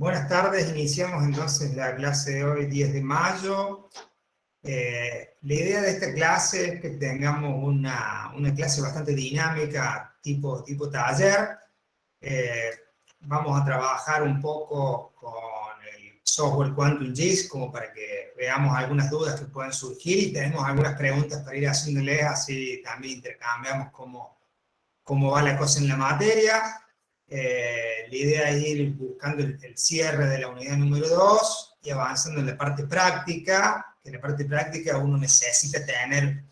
Buenas tardes, iniciamos entonces la clase de hoy, 10 de mayo. La idea de esta clase es que tengamos una clase bastante dinámica, tipo taller. Eh, Vamos a trabajar un poco con el software Quantum GIS, como para que veamos algunas dudas que pueden surgir y tenemos algunas preguntas para ir haciéndoles, así también intercambiamos cómo va la cosa en la materia. La idea es ir buscando el cierre de la unidad número 2 y avanzando en la parte práctica, que en la parte práctica uno necesita tener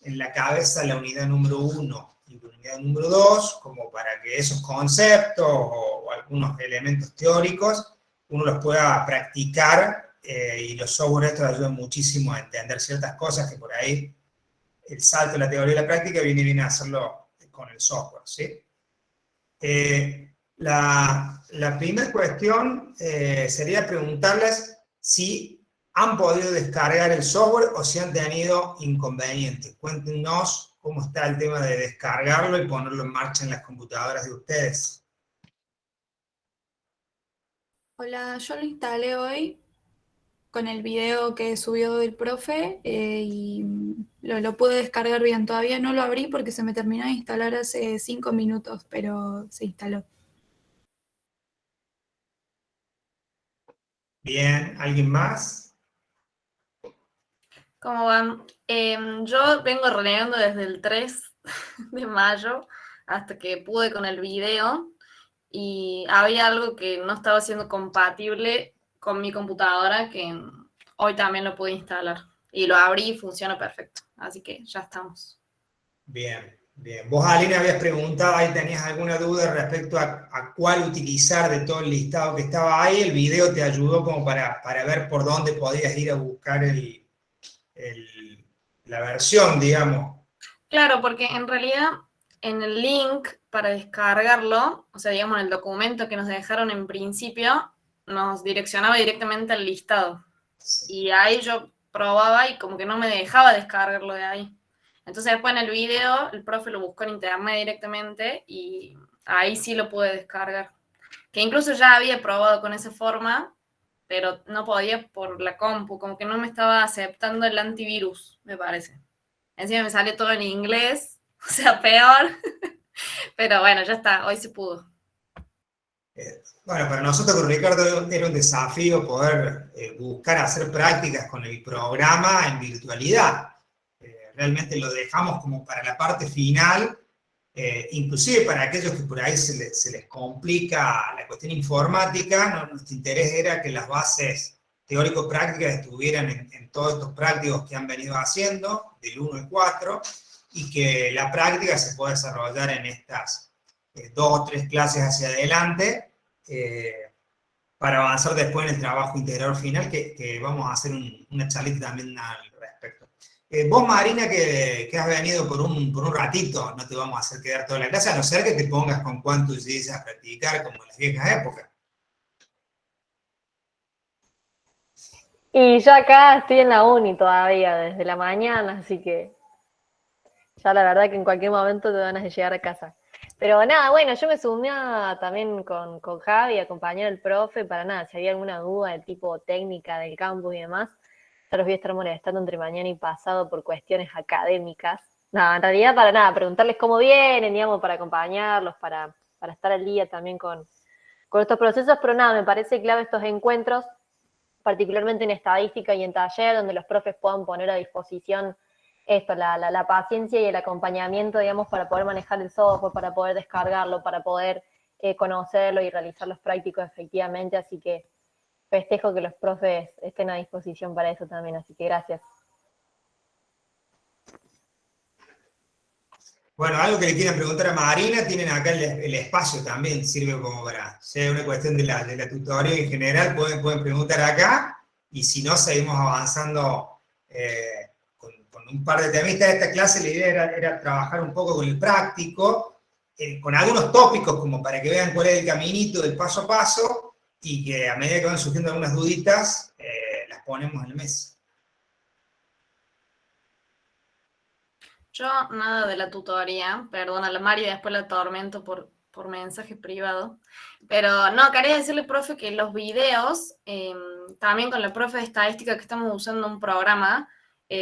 en la cabeza la unidad número 1 y la unidad número 2, como para que esos conceptos o algunos elementos teóricos uno los pueda practicar, y los software estos ayudan muchísimo a entender ciertas cosas que por ahí el salto de la teoría y la práctica viene bien a hacerlo con el software, ¿sí? La primera cuestión sería preguntarles si han podido descargar el software o si han tenido inconvenientes. Cuéntenos cómo está el tema de descargarlo y ponerlo en marcha en las computadoras de ustedes. Hola, yo lo instalé hoy con el video que subió el profe y lo pude descargar bien. Todavía no lo abrí porque se me terminó de instalar hace 5 minutos, pero se instaló. Bien, ¿alguien más? ¿Cómo van? Yo vengo renegando desde el 3 de mayo hasta que pude con el video y había algo que no estaba siendo compatible con mi computadora que hoy también lo pude instalar. Y lo abrí y funciona perfecto. Así que ya estamos. Bien, bien. Vos, Aline, habías preguntado, ahí tenías alguna duda respecto a cuál utilizar de todo el listado que estaba ahí. El video te ayudó como para ver por dónde podías ir a buscar la versión, digamos. Claro, porque en realidad en el link para descargarlo, o sea, digamos en el documento que nos dejaron en principio, nos direccionaba directamente al listado. Y ahí yo probaba y como que no me dejaba descargarlo de ahí. Entonces después en el video el profe lo buscó en internet directamente y ahí sí lo pude descargar. Que incluso ya había probado con esa forma, pero no podía por la compu, como que no me estaba aceptando el antivirus, me parece. Encima me salió todo en inglés, o sea, peor. Pero bueno, ya está, hoy se pudo. Bueno, para nosotros con Ricardo era un desafío poder buscar hacer prácticas con el programa en virtualidad. Realmente lo dejamos como para la parte final, inclusive para aquellos que por ahí se les complica la cuestión informática. Nuestro interés era que las bases teórico-prácticas estuvieran en todos estos prácticos que han venido haciendo, del 1 al 4, y que la práctica se pueda desarrollar en estas 2 o 3 clases hacia adelante, para avanzar después en el trabajo integrador final, que vamos a hacer una charlita también al respecto. Vos, Marina, que has venido por un ratito, no te vamos a hacer quedar toda la clase, a no ser que te pongas con Quantum GIS a practicar como en las viejas épocas. Y yo acá estoy en la uni todavía, desde la mañana, así que ya la verdad que en cualquier momento te van a llegar a casa. Pero nada, bueno, yo me sumé también con Javi, acompañar al profe, para nada, si había alguna duda de tipo técnica del campus y demás, ya los voy a estar molestando entre mañana y pasado por cuestiones académicas. Nada, en realidad para nada, preguntarles cómo vienen, digamos, para acompañarlos, para estar al día también con estos procesos, pero nada, me parece clave estos encuentros, particularmente en estadística y en taller, donde los profes puedan poner a disposición esto, la paciencia y el acompañamiento, digamos, para poder manejar el software, para poder descargarlo, para poder conocerlo y realizar los prácticos efectivamente. Así que festejo que los profes estén a disposición para eso también, así que gracias. Bueno, algo que le quieran preguntar a Marina, tienen acá el espacio también, sirve como para, si hay una cuestión de la tutoría en general, pueden preguntar acá, y si no, seguimos avanzando con un par de temistas de esta clase. La idea era trabajar un poco con el práctico, con algunos tópicos como para que vean cuál es el caminito del paso a paso, y que a medida que van surgiendo algunas duditas, las ponemos en la mesa. Yo nada de la tutoría, perdón a la Mari, después la atormento por por mensaje privado. Pero no, quería decirle, profe, que los videos, también con la profe de estadística que estamos usando un programa,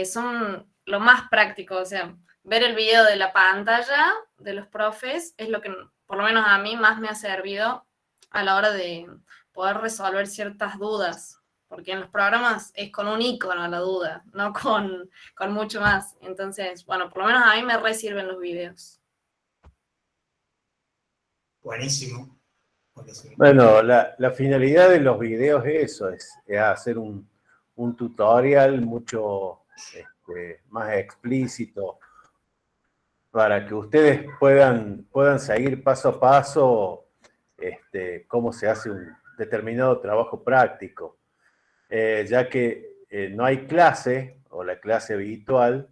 son lo más práctico. O sea, ver el video de la pantalla de los profes es lo que, por lo menos a mí, más me ha servido a la hora de poder resolver ciertas dudas. Porque en los programas es con un icono la duda, no con mucho más. Entonces, bueno, por lo menos a mí me re sirven los videos. Buenísimo. Buenísimo. Bueno, la finalidad de los videos es eso, es hacer un tutorial mucho más explícito para que ustedes puedan seguir paso a paso cómo se hace un determinado trabajo práctico. Ya que no hay clase o la clase virtual,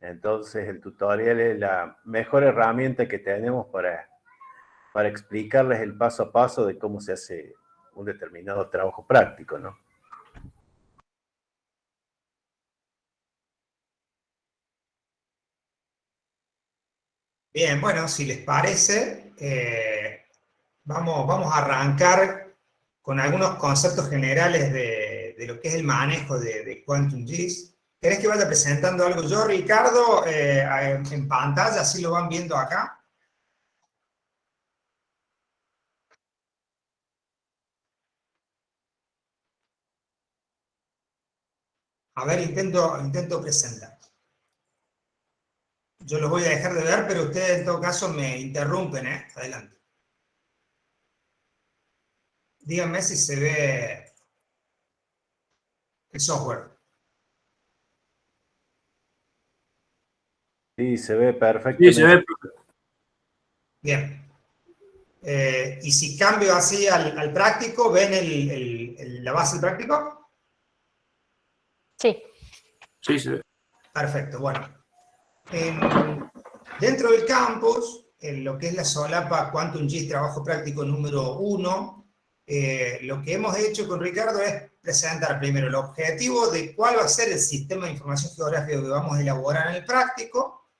entonces el tutorial es la mejor herramienta que tenemos para explicarles el paso a paso de cómo se hace un determinado trabajo práctico, ¿no? Bien, bueno, si les parece, vamos a arrancar con algunos conceptos generales de lo que es el manejo de Quantum GIS. ¿Querés que vaya presentando algo yo, Ricardo, en pantalla, así lo van viendo acá? A ver, intento presentar. Yo los voy a dejar de ver, pero ustedes en todo caso me interrumpen, ¿eh? Adelante. Díganme si se ve el software. Sí, se ve perfectamente. Sí, se ve. Bien. Y si cambio así al práctico, ¿ven la base del práctico? Sí. Sí, se ve. Perfecto, bueno. Dentro del campus, en lo que es la solapa Quantum GIS Trabajo Práctico número 1, lo que hemos hecho con Ricardo es presentar primero el objetivo de cuál va a ser el sistema de información geográfica que vamos a elaborar en el práctico,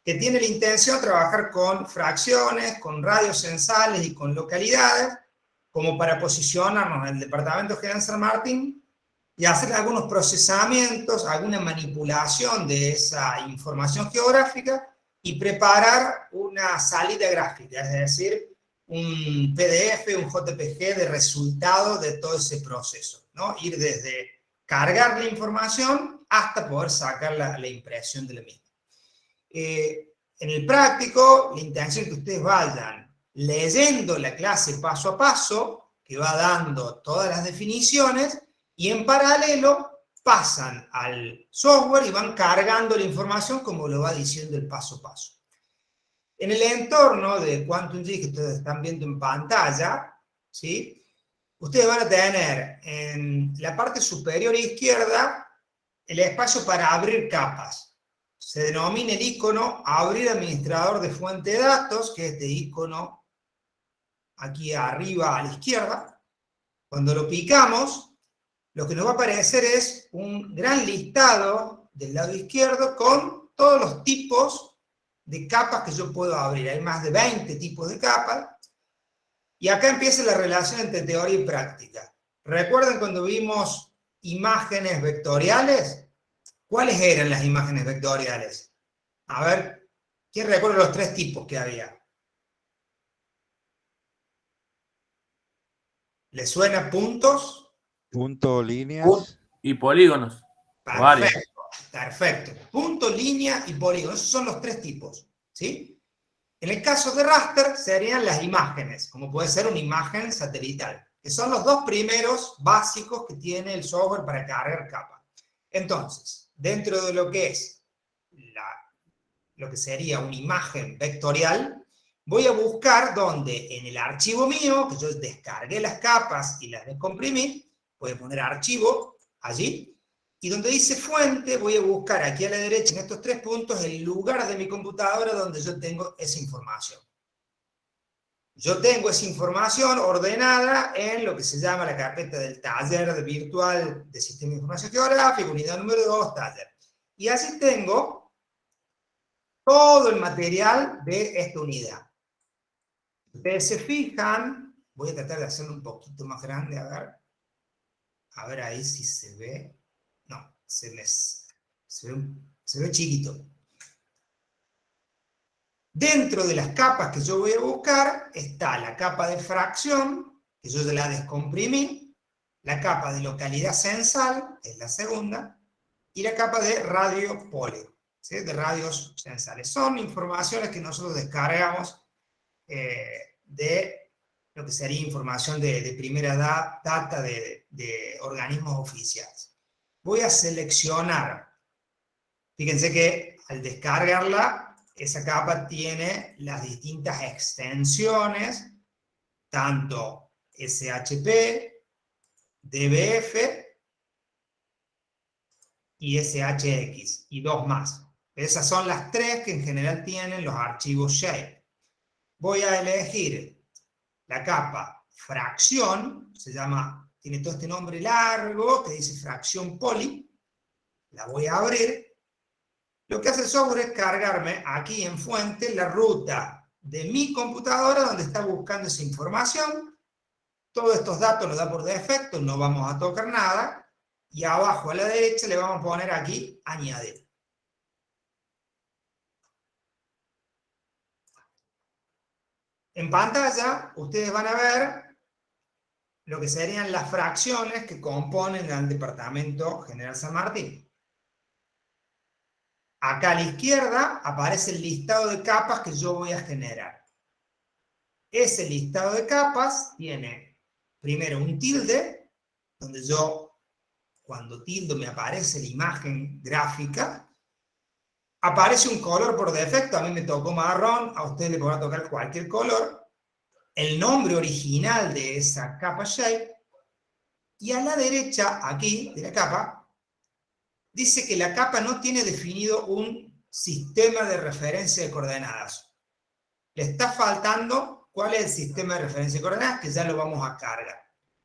que tiene la intención de trabajar con fracciones, con radios censales y con localidades, como para posicionarnos en el departamento general San Martín y hacer algunos procesamientos, alguna manipulación de esa información geográfica y preparar una salida gráfica, es decir, un PDF, un JPG de resultado de todo ese proceso, ¿no? Ir desde cargar la información hasta poder sacar la impresión de la misma. En el práctico, la intención es que ustedes vayan leyendo la clase paso a paso, que va dando todas las definiciones, y en paralelo pasan al software y van cargando la información como lo va diciendo el paso a paso. En el entorno de Quantum GIS que ustedes están viendo en pantalla, ¿sí? Ustedes van a tener en la parte superior izquierda el espacio para abrir capas. Se denomina el icono abrir administrador de fuente de datos, que es este icono aquí arriba a la izquierda. Cuando lo picamos, lo que nos va a aparecer es un gran listado del lado izquierdo con todos los tipos de capas que yo puedo abrir. Hay más de 20 tipos de capas. Y acá empieza la relación entre teoría y práctica. ¿Recuerdan cuando vimos imágenes vectoriales? ¿Cuáles eran las imágenes vectoriales? A ver, ¿quién recuerda los 3 tipos que había? ¿Les suena puntos? Punto, líneas. Y polígonos. Varios. Perfecto, perfecto. Punto, línea y polígono. Esos son los 3 tipos, ¿sí? En el caso de raster serían las imágenes, como puede ser una imagen satelital, que son los 2 primeros básicos que tiene el software para cargar capas. Entonces, dentro de lo que es lo que sería una imagen vectorial, voy a buscar donde en el archivo mío, que yo descargué las capas y las descomprimí, voy a poner archivo allí, y donde dice fuente, voy a buscar aquí a la derecha, en estos 3 puntos, el lugar de mi computadora donde yo tengo esa información. Yo tengo esa información ordenada en lo que se llama la carpeta del taller virtual de Sistema de Información Geográfica, unidad número 2, taller. Y así tengo todo el material de esta unidad. ustedes se fijan, voy a tratar de hacerlo un poquito más grande, a ver ahí si se ve. No, se ve chiquito. Dentro de las capas que yo voy a buscar está la capa de fracción, que yo ya la descomprimí, la capa de localidad censal, es la segunda, y la capa de radio pole, ¿sí? De radios censales. Son informaciones que nosotros descargamos de lo que sería información de primera data de organismos oficiales. Voy a seleccionar. Fíjense que al descargarla, esa capa tiene las distintas extensiones, tanto SHP, DBF y SHX, y dos más. Esas son las tres que en general tienen los archivos shape. Voy a elegir la capa fracción, tiene todo este nombre largo que dice fracción poly. La voy a abrir. Lo que hace el software es cargarme aquí en fuente la ruta de mi computadora donde está buscando esa información. Todos estos datos los da por defecto, no vamos a tocar nada. Y abajo a la derecha le vamos a poner aquí añadir. En pantalla ustedes van a ver lo que serían las fracciones que componen al Departamento General San Martín. Acá a la izquierda aparece el listado de capas que yo voy a generar. Ese listado de capas tiene primero un tilde, donde cuando tildo me aparece la imagen gráfica. Aparece un color por defecto, a mí me tocó marrón, a ustedes les podrá tocar cualquier color. El nombre original de esa capa shape. Y a la derecha, aquí, de la capa, dice que la capa no tiene definido un sistema de referencia de coordenadas. Le está faltando cuál es el sistema de referencia de coordenadas, que ya lo vamos a cargar.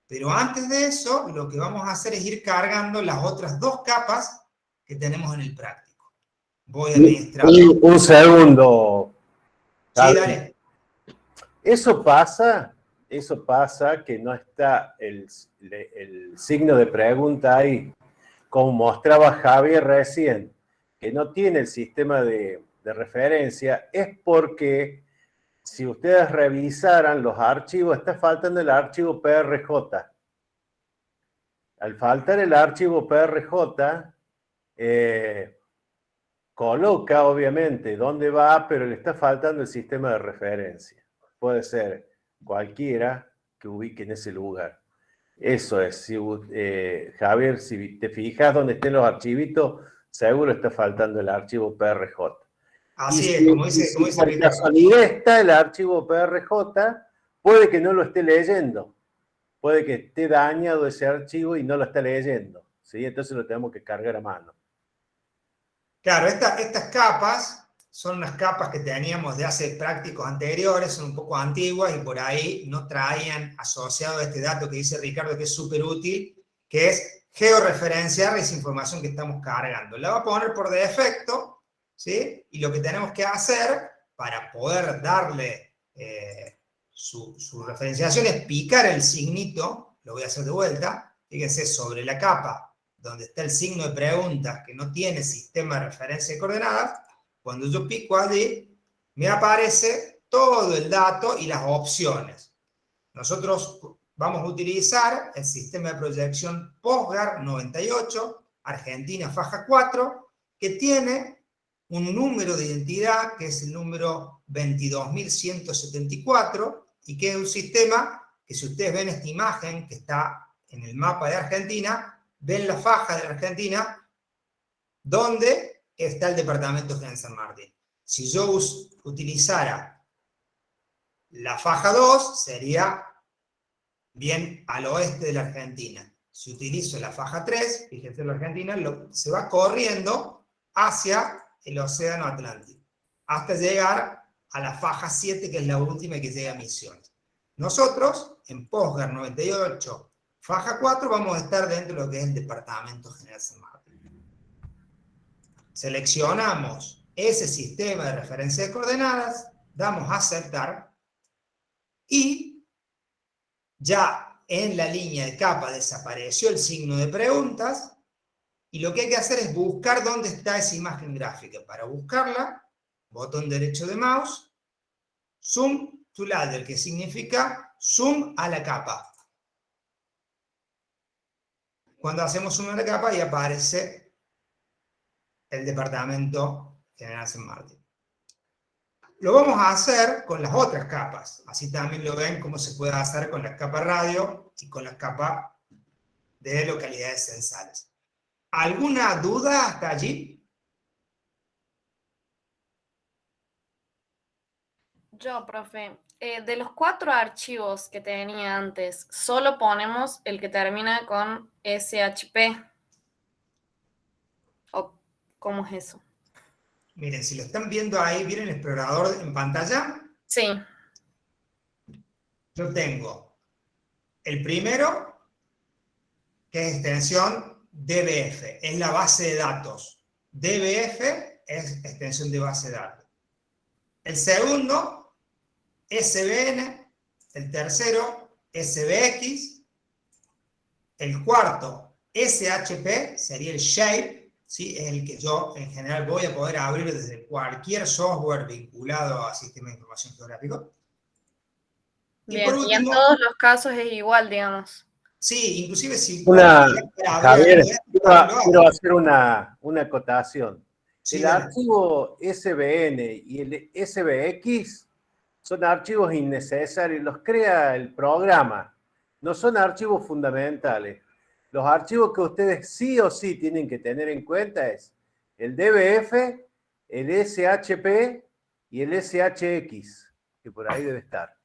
Pero antes de eso, lo que vamos a hacer es ir cargando las otras dos capas que tenemos en el práctico. Voy a administrar. Un segundo. Sí, dale. Eso pasa que no está el signo de pregunta ahí. Como mostraba Javier recién, que no tiene el sistema de referencia, es porque si ustedes revisaran los archivos, está faltando el archivo PRJ. Al faltar el archivo PRJ, coloca obviamente dónde va, pero le está faltando el sistema de referencia. Puede ser cualquiera que ubique en ese lugar. Eso es, Javier, si te fijas dónde estén los archivitos, seguro está faltando el archivo PRJ. Así y es, como dice por Ricardo. casualidad está el archivo PRJ, puede que no lo esté leyendo, puede que esté dañado ese archivo y no lo está leyendo, ¿sí? Entonces lo tenemos que cargar a mano. Claro, estas capas son unas capas que teníamos de hace prácticos anteriores, son un poco antiguas y por ahí no traían asociado este dato que dice Ricardo, que es súper útil, que es georreferenciar esa información que estamos cargando. La va a poner por defecto, ¿sí? Y lo que tenemos que hacer para poder darle su referenciación es picar el signito, lo voy a hacer de vuelta, fíjense, sobre la capa donde está el signo de preguntas que no tiene sistema de referencia de coordenadas. Cuando yo pico allí, me aparece todo el dato y las opciones. Nosotros vamos a utilizar el sistema de proyección POSGAR 98, Argentina faja 4, que tiene un número de identidad que es el número 22.174 y que es un sistema que, si ustedes ven esta imagen que está en el mapa de Argentina, ven la faja de la Argentina donde está el Departamento General San Martín. Si yo utilizara la faja 2, sería bien al oeste de la Argentina. Si utilizo la faja 3, fíjense, la Argentina se va corriendo hacia el Océano Atlántico, hasta llegar a la faja 7, que es la última que llega a Misiones. Nosotros, en POSGAR 98, faja 4, vamos a estar dentro de lo que es el Departamento General San Martín. Seleccionamos ese sistema de referencia de coordenadas, damos a aceptar, Y ya en la línea de capa desapareció el signo de preguntas, y lo que hay que hacer es buscar dónde está esa imagen gráfica. Para buscarla, botón derecho de mouse, zoom to ladder, que significa zoom a la capa. Cuando hacemos zoom a la capa, ahí aparece el departamento General San Martín. Lo vamos a hacer con las otras capas. Así también lo ven cómo se puede hacer con las capas radio y con las capas de localidades censales. ¿Alguna duda hasta allí? Yo, profe, de los 4 archivos que tenía antes, solo ponemos el que termina con SHP. ¿O cómo es eso? Miren, si lo están viendo ahí, ¿vieron el explorador en pantalla? Sí. Yo tengo el primero, que es extensión DBF, es la base de datos. DBF es extensión de base de datos. El segundo, SBN. El tercero, SBX. El cuarto, SHP, sería el shape. ¿Sí? Es el que yo en general voy a poder abrir desde cualquier software vinculado a Sistema de Información Geográfico. Y Bien, por último, y en todos los casos es igual, digamos. sí, inclusive si... Javier, quiero hacer una acotación. Sí, El archivo SBN y el SBX son archivos innecesarios, los crea el programa, no son archivos fundamentales. Los archivos que ustedes sí o sí tienen que tener en cuenta es el DBF, el SHP y el SHX, que por ahí debe estar.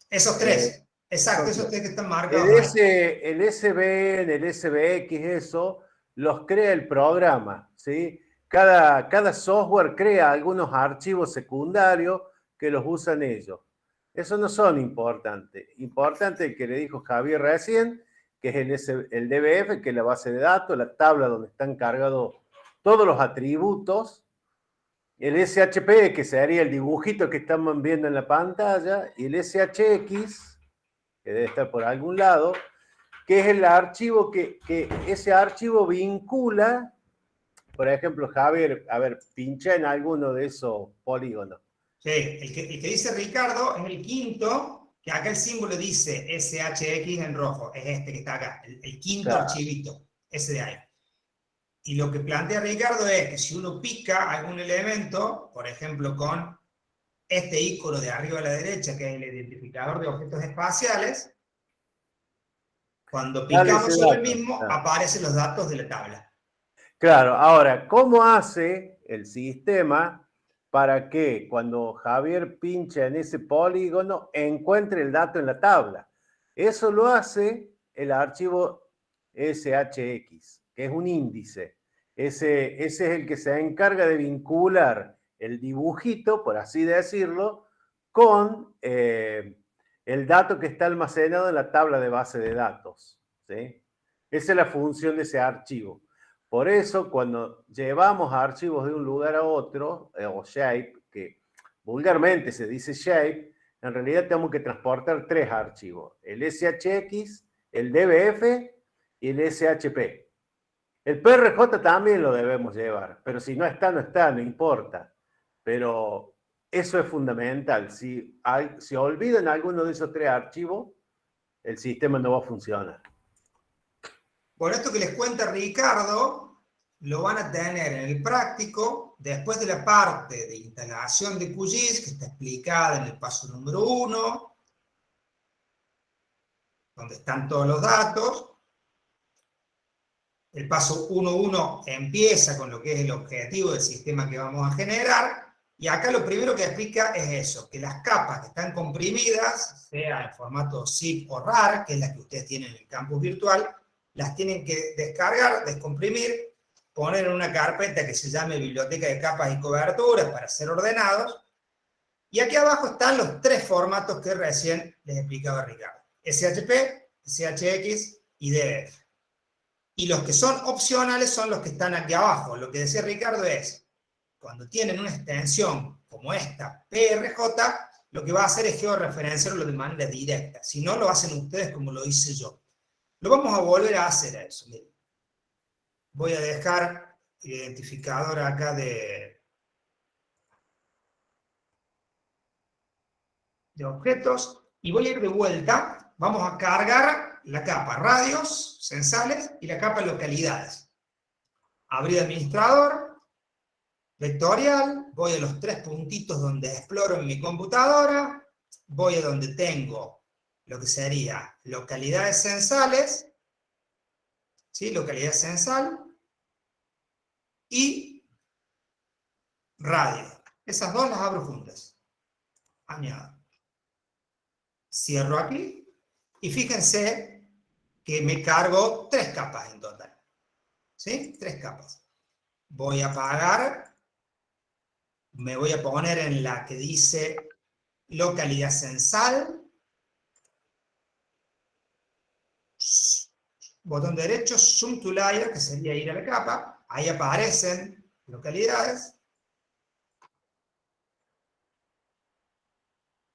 Esos tres, exacto, esos tres que están marcados. El SBN, el SBX, eso, los crea el programa, ¿sí? Cada software crea algunos archivos secundarios que los usan ellos. Esos no son importantes. Importante el que le dijo Javier recién, que es el DBF, que es la base de datos, la tabla donde están cargados todos los atributos. El SHP, que sería el dibujito que estamos viendo en la pantalla, y el SHX, que debe estar por algún lado, que es el archivo que ese archivo vincula. Por ejemplo, Javier, a ver, pincha en alguno de esos polígonos. Sí, el que dice Ricardo es el quinto, que acá el símbolo dice SHX en rojo, es este que está acá, el quinto archivito, ese de ahí. Y lo que plantea Ricardo es que si uno pica algún elemento, por ejemplo con este icono de arriba a la derecha, que es el identificador de objetos espaciales, cuando picamos sobre el mismo, aparecen los datos de la tabla. Claro, ahora, ¿cómo hace el sistema para que cuando Javier pincha en ese polígono encuentre el dato en la tabla? Eso lo hace el archivo SHX, que es un índice. Ese es el que se encarga de vincular el dibujito, por así decirlo, con el dato que está almacenado en la tabla de base de datos, ¿sí? Esa es la función de ese archivo. Por eso, cuando llevamos archivos de un lugar a otro, o shape, que vulgarmente se dice shape, en realidad tenemos que transportar 3 archivos: el SHX, el DBF y el SHP. El PRJ también lo debemos llevar, pero si no está, no está, no importa. Pero eso es fundamental. Si olvidan alguno de esos 3 archivos, el sistema no va a funcionar. Por esto que les cuenta Ricardo, lo van a tener en el práctico, después de la parte de instalación de QGIS, que está explicada en el paso número 1, donde están todos los datos. El paso 1.1 empieza con lo que es el objetivo del sistema que vamos a generar, y acá lo primero que explica es eso, que las capas que están comprimidas, sea en formato zip o RAR, que es la que ustedes tienen en el campus virtual, las tienen que descargar, descomprimir, poner en una carpeta que se llame Biblioteca de Capas y Coberturas para ser ordenados, y aquí abajo están los 3 formatos que recién les explicaba Ricardo: SHP, SHX y DBF. Y los que son opcionales son los que están aquí abajo. Lo que decía Ricardo es, cuando tienen una extensión como esta, PRJ, lo que va a hacer es georreferenciarlo de manera directa. Si no, lo hacen ustedes como lo hice yo. Lo vamos a volver a hacer a eso. Miren. Voy a dejar el identificador acá de objetos y voy a ir de vuelta. Vamos a cargar la capa radios censales y la capa localidades. Abrir administrador, vectorial, voy a los 3 puntitos donde exploro en mi computadora, voy a donde tengo lo que sería localidades censales, ¿sí? Localidad censal y radio. Esas dos las abro juntas. Añado. Cierro aquí y fíjense que me cargo 3 capas en total. ¿Sí? 3 capas. Voy a apagar, me voy a poner en la que dice localidad censal, botón derecho, zoom to layer, que sería ir a la capa, ahí aparecen localidades,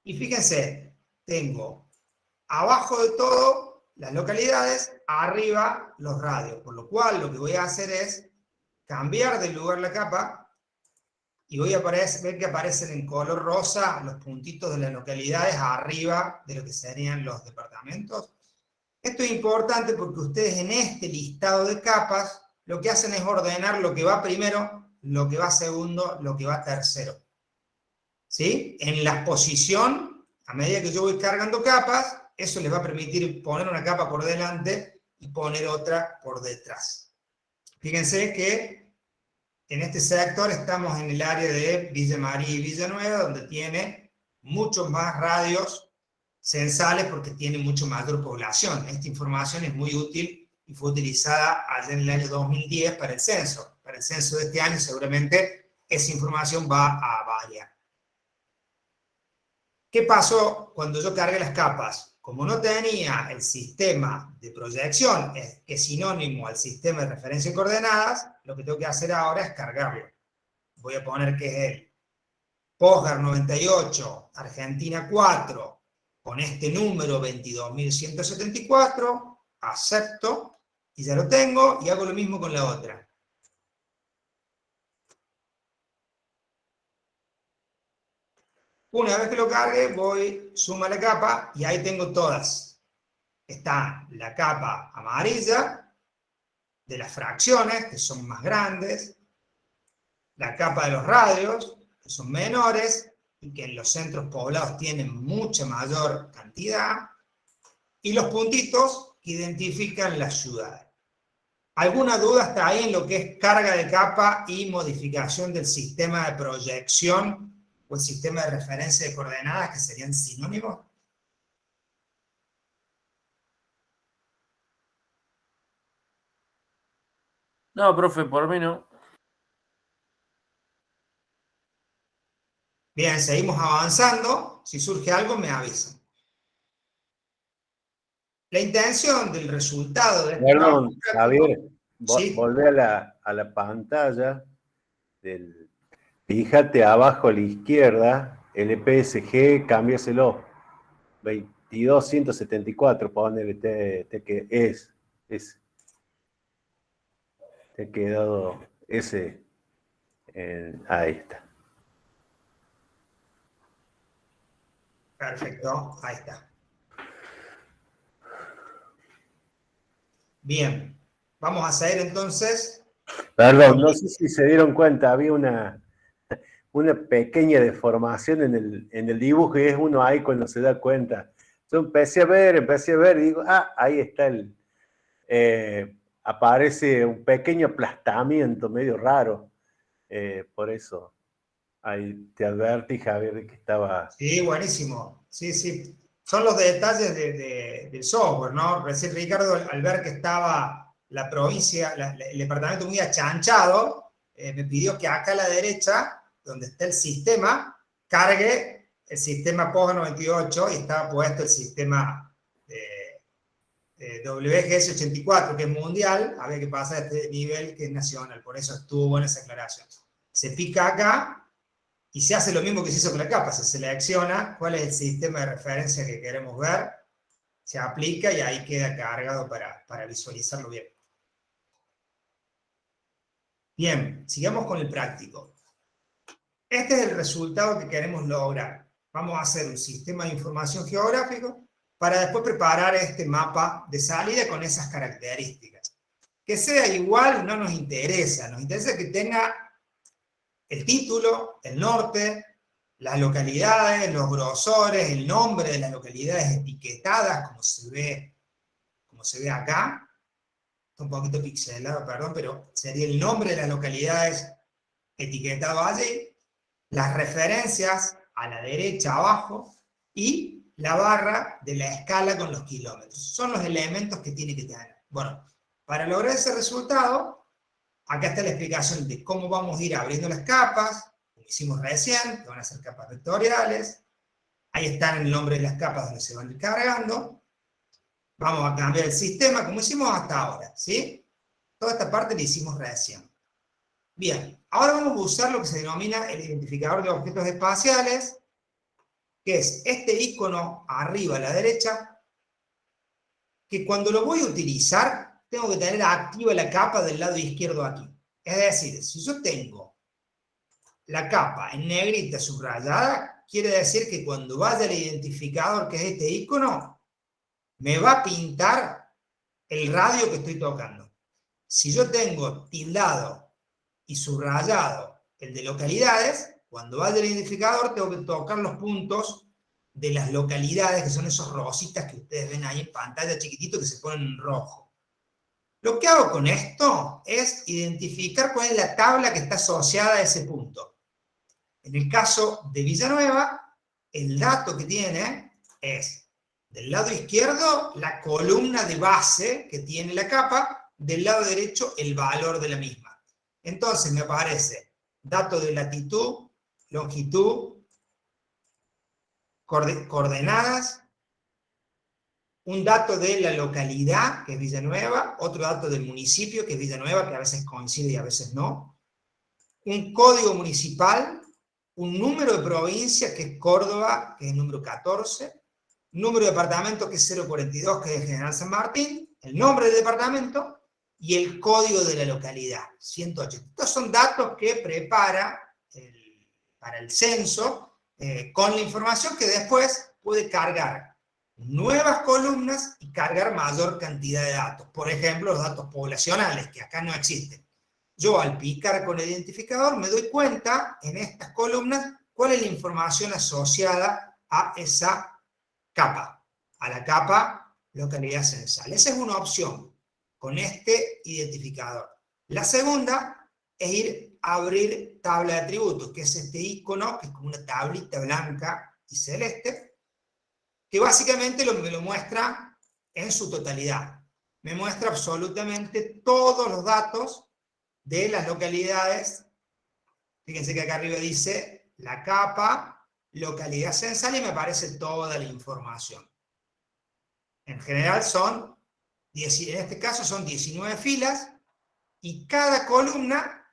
y fíjense, tengo abajo de todo las localidades, arriba los radios, por lo cual lo que voy a hacer es cambiar de lugar la capa, y voy a ver que aparecen en color rosa los puntitos de las localidades arriba de lo que serían los departamentos. Esto es importante porque ustedes en este listado de capas lo que hacen es ordenar lo que va primero, lo que va segundo, lo que va tercero. ¿Sí? En la posición, a medida que yo voy cargando capas, eso les va a permitir poner una capa por delante y poner otra por detrás. Fíjense que en este sector estamos en el área de Villa María y Villanueva, donde tiene muchos más radios censales porque tiene mucho mayor población. Esta información es muy útil y fue utilizada allá en el año 2010 para el censo. Para el censo de este año seguramente esa información va a variar. ¿Qué pasó cuando yo cargué las capas? Como no tenía el sistema de proyección, que es sinónimo al sistema de referencia de coordenadas, lo que tengo que hacer ahora es cargarlo. Voy a poner que es el Posgar 98, Argentina 4, con este número 22.174, acepto, y ya lo tengo, y hago lo mismo con la otra. Una vez que lo cargue, voy, suma la capa, y ahí tengo todas. Está la capa amarilla, de las fracciones, que son más grandes, la capa de los radios, que son menores, y que en los centros poblados tienen mucha mayor cantidad, y los puntitos que identifican las ciudades. ¿Alguna duda hasta ahí en lo que es carga de capa y modificación del sistema de proyección o el sistema de referencia de coordenadas, que serían sinónimos? No, profe, por mí no. Bien, seguimos avanzando. Si surge algo, me avisan. La intención del resultado de este Perdón, Javier, ¿sí? volvé a la pantalla. Fíjate abajo a la izquierda, LPSG, cámbiaselo. 22.174, ponele, que es. Te ha quedado ese. Ahí está. Perfecto, ahí está. Bien, vamos a seguir entonces. Perdón, no sé si se dieron cuenta, había una pequeña deformación en el dibujo, y es uno ahí cuando se da cuenta. Yo empecé a ver y digo, ahí está aparece un pequeño aplastamiento medio raro. Por eso, ahí te advertí, Javier, de que estaba... Sí, buenísimo. Sí, sí. Son los detalles del software, ¿no? Recién Ricardo, al ver que estaba la provincia, el departamento muy achanchado, me pidió que acá a la derecha, donde está el sistema, cargue el sistema POSGA 98, y estaba puesto el sistema WGS 84, que es mundial. Había que pasar a este nivel que es nacional, por eso estuvo buena esa aclaración. Se pica acá Y se hace lo mismo que se hizo con la capa, se selecciona cuál es el sistema de referencia que queremos ver, se aplica y ahí queda cargado para visualizarlo bien. Bien, sigamos con el práctico. Este es el resultado que queremos lograr. Vamos a hacer un sistema de información geográfico para después preparar este mapa de salida con esas características. Que sea igual no nos interesa que tenga el título, el norte, las localidades, los grosores, el nombre de las localidades etiquetadas, como se ve acá. Está un poquito pixelado, perdón, pero sería el nombre de las localidades etiquetado allí, las referencias a la derecha abajo y la barra de la escala con los kilómetros. Son los elementos que tiene que tener. Bueno, para lograr ese resultado, acá está la explicación de cómo vamos a ir abriendo las capas, como hicimos recién, que van a ser capas vectoriales. Ahí están el nombre de las capas donde se van a ir cargando. Vamos a cambiar el sistema, como hicimos hasta ahora, ¿sí? Toda esta parte la hicimos recién. Bien, ahora vamos a usar lo que se denomina el identificador de objetos espaciales, que es este icono arriba a la derecha, que cuando lo voy a utilizar, tengo que tener activa la capa del lado izquierdo aquí. Es decir, si yo tengo la capa en negrita subrayada, quiere decir que cuando vaya al identificador, que es este icono, me va a pintar el radio que estoy tocando. Si yo tengo tildado y subrayado el de localidades, cuando vaya al identificador tengo que tocar los puntos de las localidades, que son esos rositas que ustedes ven ahí en pantalla chiquitito que se ponen en rojo. Lo que hago con esto es identificar cuál es la tabla que está asociada a ese punto. En el caso de Villanueva, el dato que tiene es, del lado izquierdo, la columna de base que tiene la capa, del lado derecho, el valor de la misma. Entonces me aparece dato de latitud, longitud, coordenadas, un dato de la localidad, que es Villanueva, otro dato del municipio, que es Villanueva, que a veces coincide y a veces no, un código municipal, un número de provincia, que es Córdoba, que es el número 14, número de departamento, que es 042, que es General San Martín, el nombre del departamento y el código de la localidad, 180. Estos son datos que prepara para el censo con la información que después puede cargar nuevas columnas y cargar mayor cantidad de datos. Por ejemplo, los datos poblacionales, que acá no existen. Yo al picar con el identificador me doy cuenta en estas columnas cuál es la información asociada a esa capa, a la capa localidad censal. Esa es una opción con este identificador. La segunda es abrir tabla de atributos, que es este icono, que es como una tablita blanca y celeste, que básicamente me lo muestra en su totalidad. Me muestra absolutamente todos los datos de las localidades. Fíjense que acá arriba dice la capa, localidad censal, y me aparece toda la información. En general son, en este caso son 19 filas, y cada columna,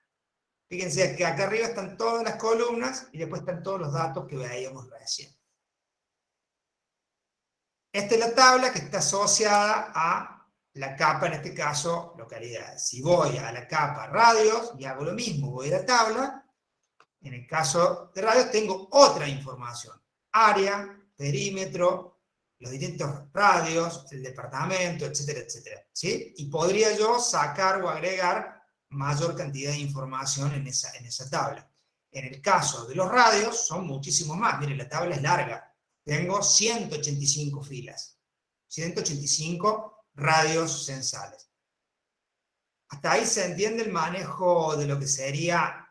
fíjense que acá arriba están todas las columnas, y después están todos los datos que veíamos recién. Esta es la tabla que está asociada a la capa, en este caso, localidades. Si voy a la capa radios y hago lo mismo, voy a la tabla, en el caso de radios tengo otra información. Área, perímetro, los distintos radios, el departamento, etcétera, etcétera. ¿Sí? Y podría yo sacar o agregar mayor cantidad de información en esa tabla. En el caso de los radios, son muchísimos más. Miren, la tabla es larga. Tengo 185 filas, 185 radios censales. Hasta ahí se entiende el manejo de lo que sería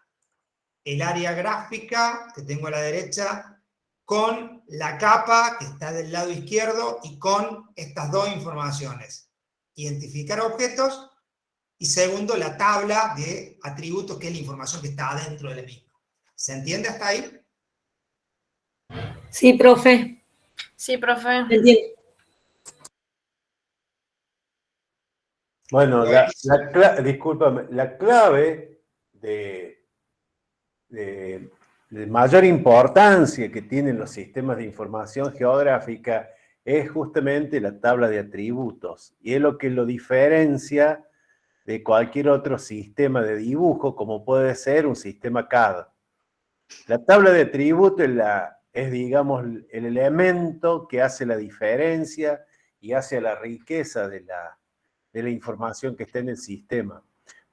el área gráfica que tengo a la derecha, con la capa que está del lado izquierdo y con estas dos informaciones. Identificar objetos y segundo, la tabla de atributos, que es la información que está adentro de la misma. ¿Se entiende hasta ahí? Sí, profe. Sí, profe. Entiendo. Bueno, discúlpame, la clave de de mayor importancia que tienen los sistemas de información geográfica es justamente la tabla de atributos, y es lo que lo diferencia de cualquier otro sistema de dibujo, como puede ser un sistema CAD. La tabla de atributos es, digamos, el elemento que hace la diferencia y hace la riqueza de la información que está en el sistema.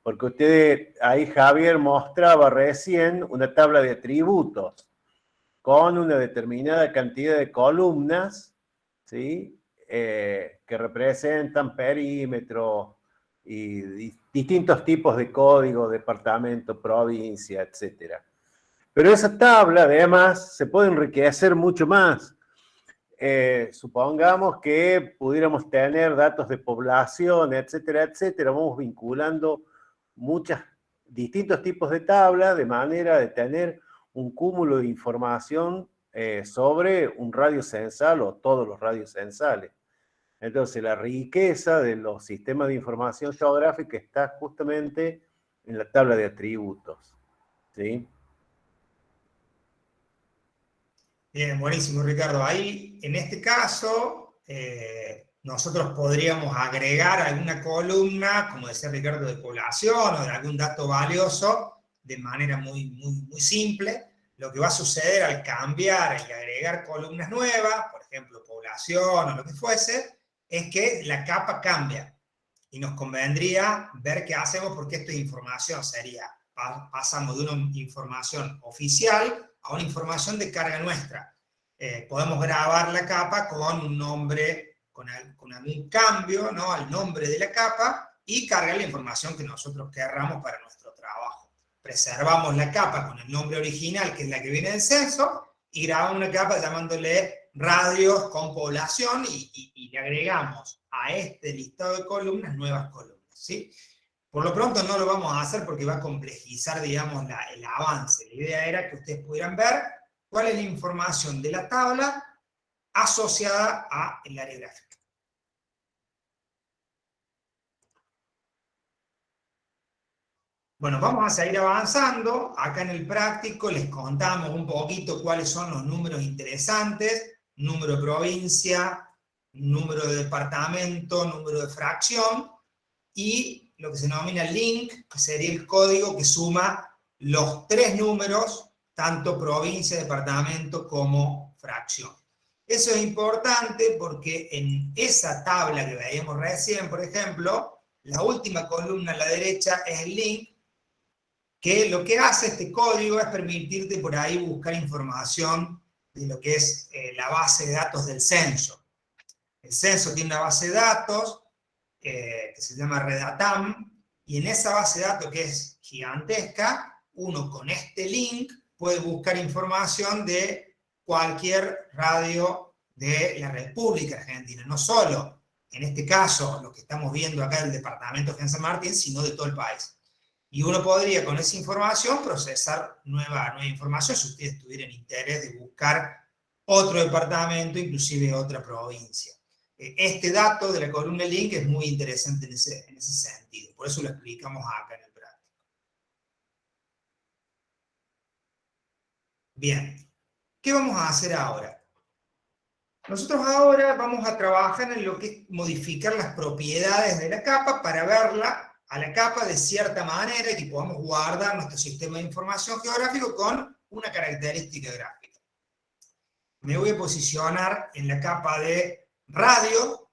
Porque ahí Javier mostraba recién una tabla de atributos con una determinada cantidad de columnas, ¿sí? Que representan perímetros y distintos tipos de código, departamento, provincia, etc. Pero esa tabla, además, se puede enriquecer mucho más. Supongamos que pudiéramos tener datos de población, etcétera, etcétera. Vamos vinculando distintos tipos de tablas de manera de tener un cúmulo de información sobre un radio censal o todos los radios censales. Entonces, la riqueza de los sistemas de información geográfica está justamente en la tabla de atributos, ¿sí? Bien, buenísimo, Ricardo. Ahí, en este caso, nosotros podríamos agregar alguna columna, como decía Ricardo, de población o de algún dato valioso, de manera muy, muy, muy simple. Lo que va a suceder al cambiar y agregar columnas nuevas, por ejemplo, población o lo que fuese, es que la capa cambia. Y nos convendría ver qué hacemos, porque esto es información, pasamos de una información oficial a una información de carga nuestra. Podemos grabar la capa con un nombre, con algún cambio, ¿no?, al nombre de la capa, y cargar la información que nosotros querramos para nuestro trabajo. Preservamos la capa con el nombre original, que es la que viene del censo, y grabamos una capa llamándole radios con población, y le agregamos a este listado de columnas nuevas columnas, ¿sí? Por lo pronto no lo vamos a hacer porque va a complejizar, digamos, el avance. La idea era que ustedes pudieran ver cuál es la información de la tabla asociada al área gráfica. Bueno, vamos a seguir avanzando. Acá en el práctico les contamos un poquito cuáles son los números interesantes: número de provincia, número de departamento, número de fracción, y lo que se denomina link, que sería el código que suma los tres números, tanto provincia, departamento como fracción. Eso es importante porque en esa tabla que veíamos recién, por ejemplo, la última columna a la derecha es el link, que lo que hace este código es permitirte por ahí buscar información de lo que es la base de datos del censo. El censo tiene una base de datos que se llama Redatam, y en esa base de datos, que es gigantesca, uno con este link puede buscar información de cualquier radio de la República Argentina, no solo, en este caso, lo que estamos viendo acá del departamento de San Martín, sino de todo el país. Y uno podría con esa información procesar nueva información si ustedes tuvieran interés de buscar otro departamento, inclusive otra provincia. Este dato de la columna link es muy interesante en ese sentido, por eso lo explicamos acá en el práctico. Bien, ¿qué vamos a hacer ahora? Nosotros ahora vamos a trabajar en lo que es modificar las propiedades de la capa para verla a la capa de cierta manera y que podamos guardar nuestro sistema de información geográfico con una característica gráfica. Me voy a posicionar en la capa de radio,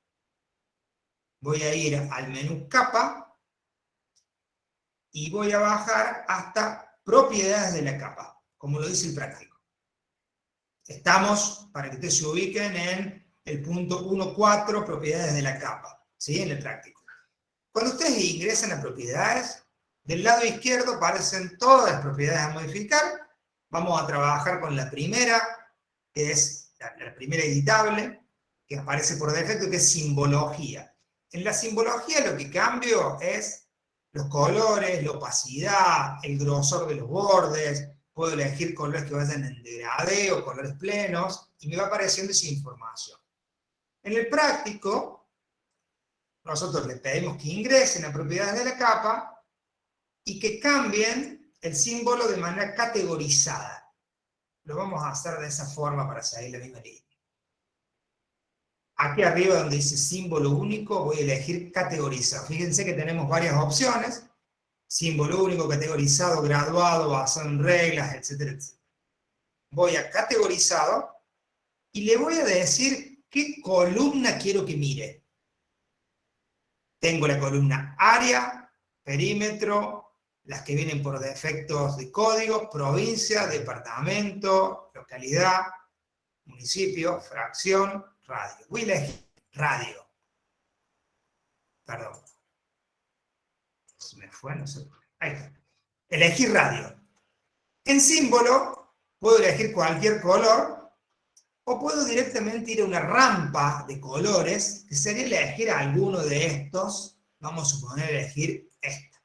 voy a ir al menú capa y voy a bajar hasta propiedades de la capa, como lo dice el práctico. Estamos, para que ustedes se ubiquen, en el punto 1.4, propiedades de la capa, ¿sí? En el práctico. Cuando ustedes ingresan a propiedades, del lado izquierdo aparecen todas las propiedades a modificar. Vamos a trabajar con la primera, que es la primera editable, que aparece por defecto, que es simbología. En la simbología lo que cambio es los colores, la opacidad, el grosor de los bordes. Puedo elegir colores que vayan en degradé o colores plenos, y me va apareciendo esa información. En el práctico, nosotros les pedimos que ingresen a propiedades de la capa y que cambien el símbolo de manera categorizada. lo vamos a hacer de esa forma para seguir la misma línea. Aquí arriba donde dice símbolo único, voy a elegir categorizar. Fíjense que tenemos varias opciones. Símbolo único, categorizado, graduado, basado en reglas, etcétera, etcétera. Voy a categorizado y le voy a decir qué columna quiero que mire. Tengo la columna área, perímetro, las que vienen por defectos de código, provincia, departamento, localidad, municipio, fracción, radio. Voy a elegir radio. Perdón. Se me fue, no sé. Ahí está. Elegir radio. En símbolo, puedo elegir cualquier color, o puedo directamente ir a una rampa de colores, que sería elegir alguno de estos. Vamos a suponer elegir esta.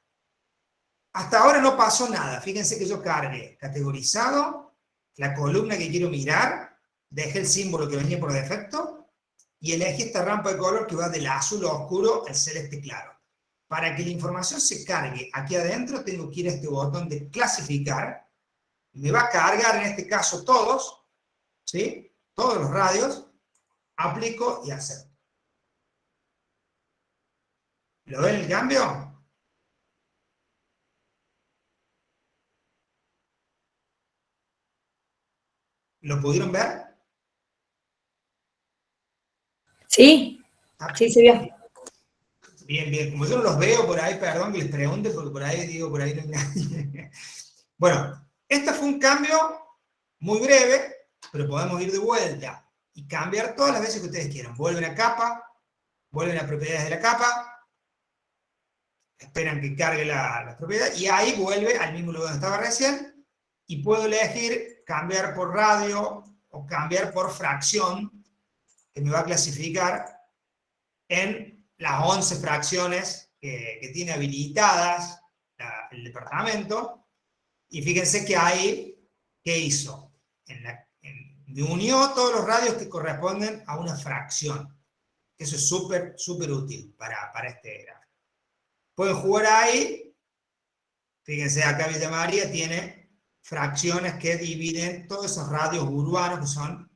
Hasta ahora no pasó nada. Fíjense que yo cargué categorizado, la columna que quiero mirar, dejé el símbolo que venía por defecto, y elegí esta rampa de color que va del azul oscuro al celeste claro. Para que la información se cargue aquí adentro, tengo que ir a este botón de clasificar. Me va a cargar, en este caso, todos, ¿sí? Todos los radios. Aplico y acepto. ¿Lo ven el cambio? ¿Lo pudieron ver? Sí, sí se vio. Bien, bien. Como yo no los veo por ahí, perdón que les pregunte, porque por ahí digo, por ahí no hay nadie. Bueno, este fue un cambio muy breve, pero podemos ir de vuelta y cambiar todas las veces que ustedes quieran. Vuelven a capa, vuelven a propiedades de la capa, esperan que cargue las propiedades, y ahí vuelve al mismo lugar donde estaba recién, y puedo elegir cambiar por radio o cambiar por fracción, que me va a clasificar en las 11 fracciones que tiene habilitadas el departamento. Y fíjense que ahí, ¿qué hizo? Me unió todos los radios que corresponden a una fracción. Eso es súper, súper útil para este gráfico. Pueden jugar ahí. Fíjense, acá Villa María tiene fracciones que dividen todos esos radios urbanos, que son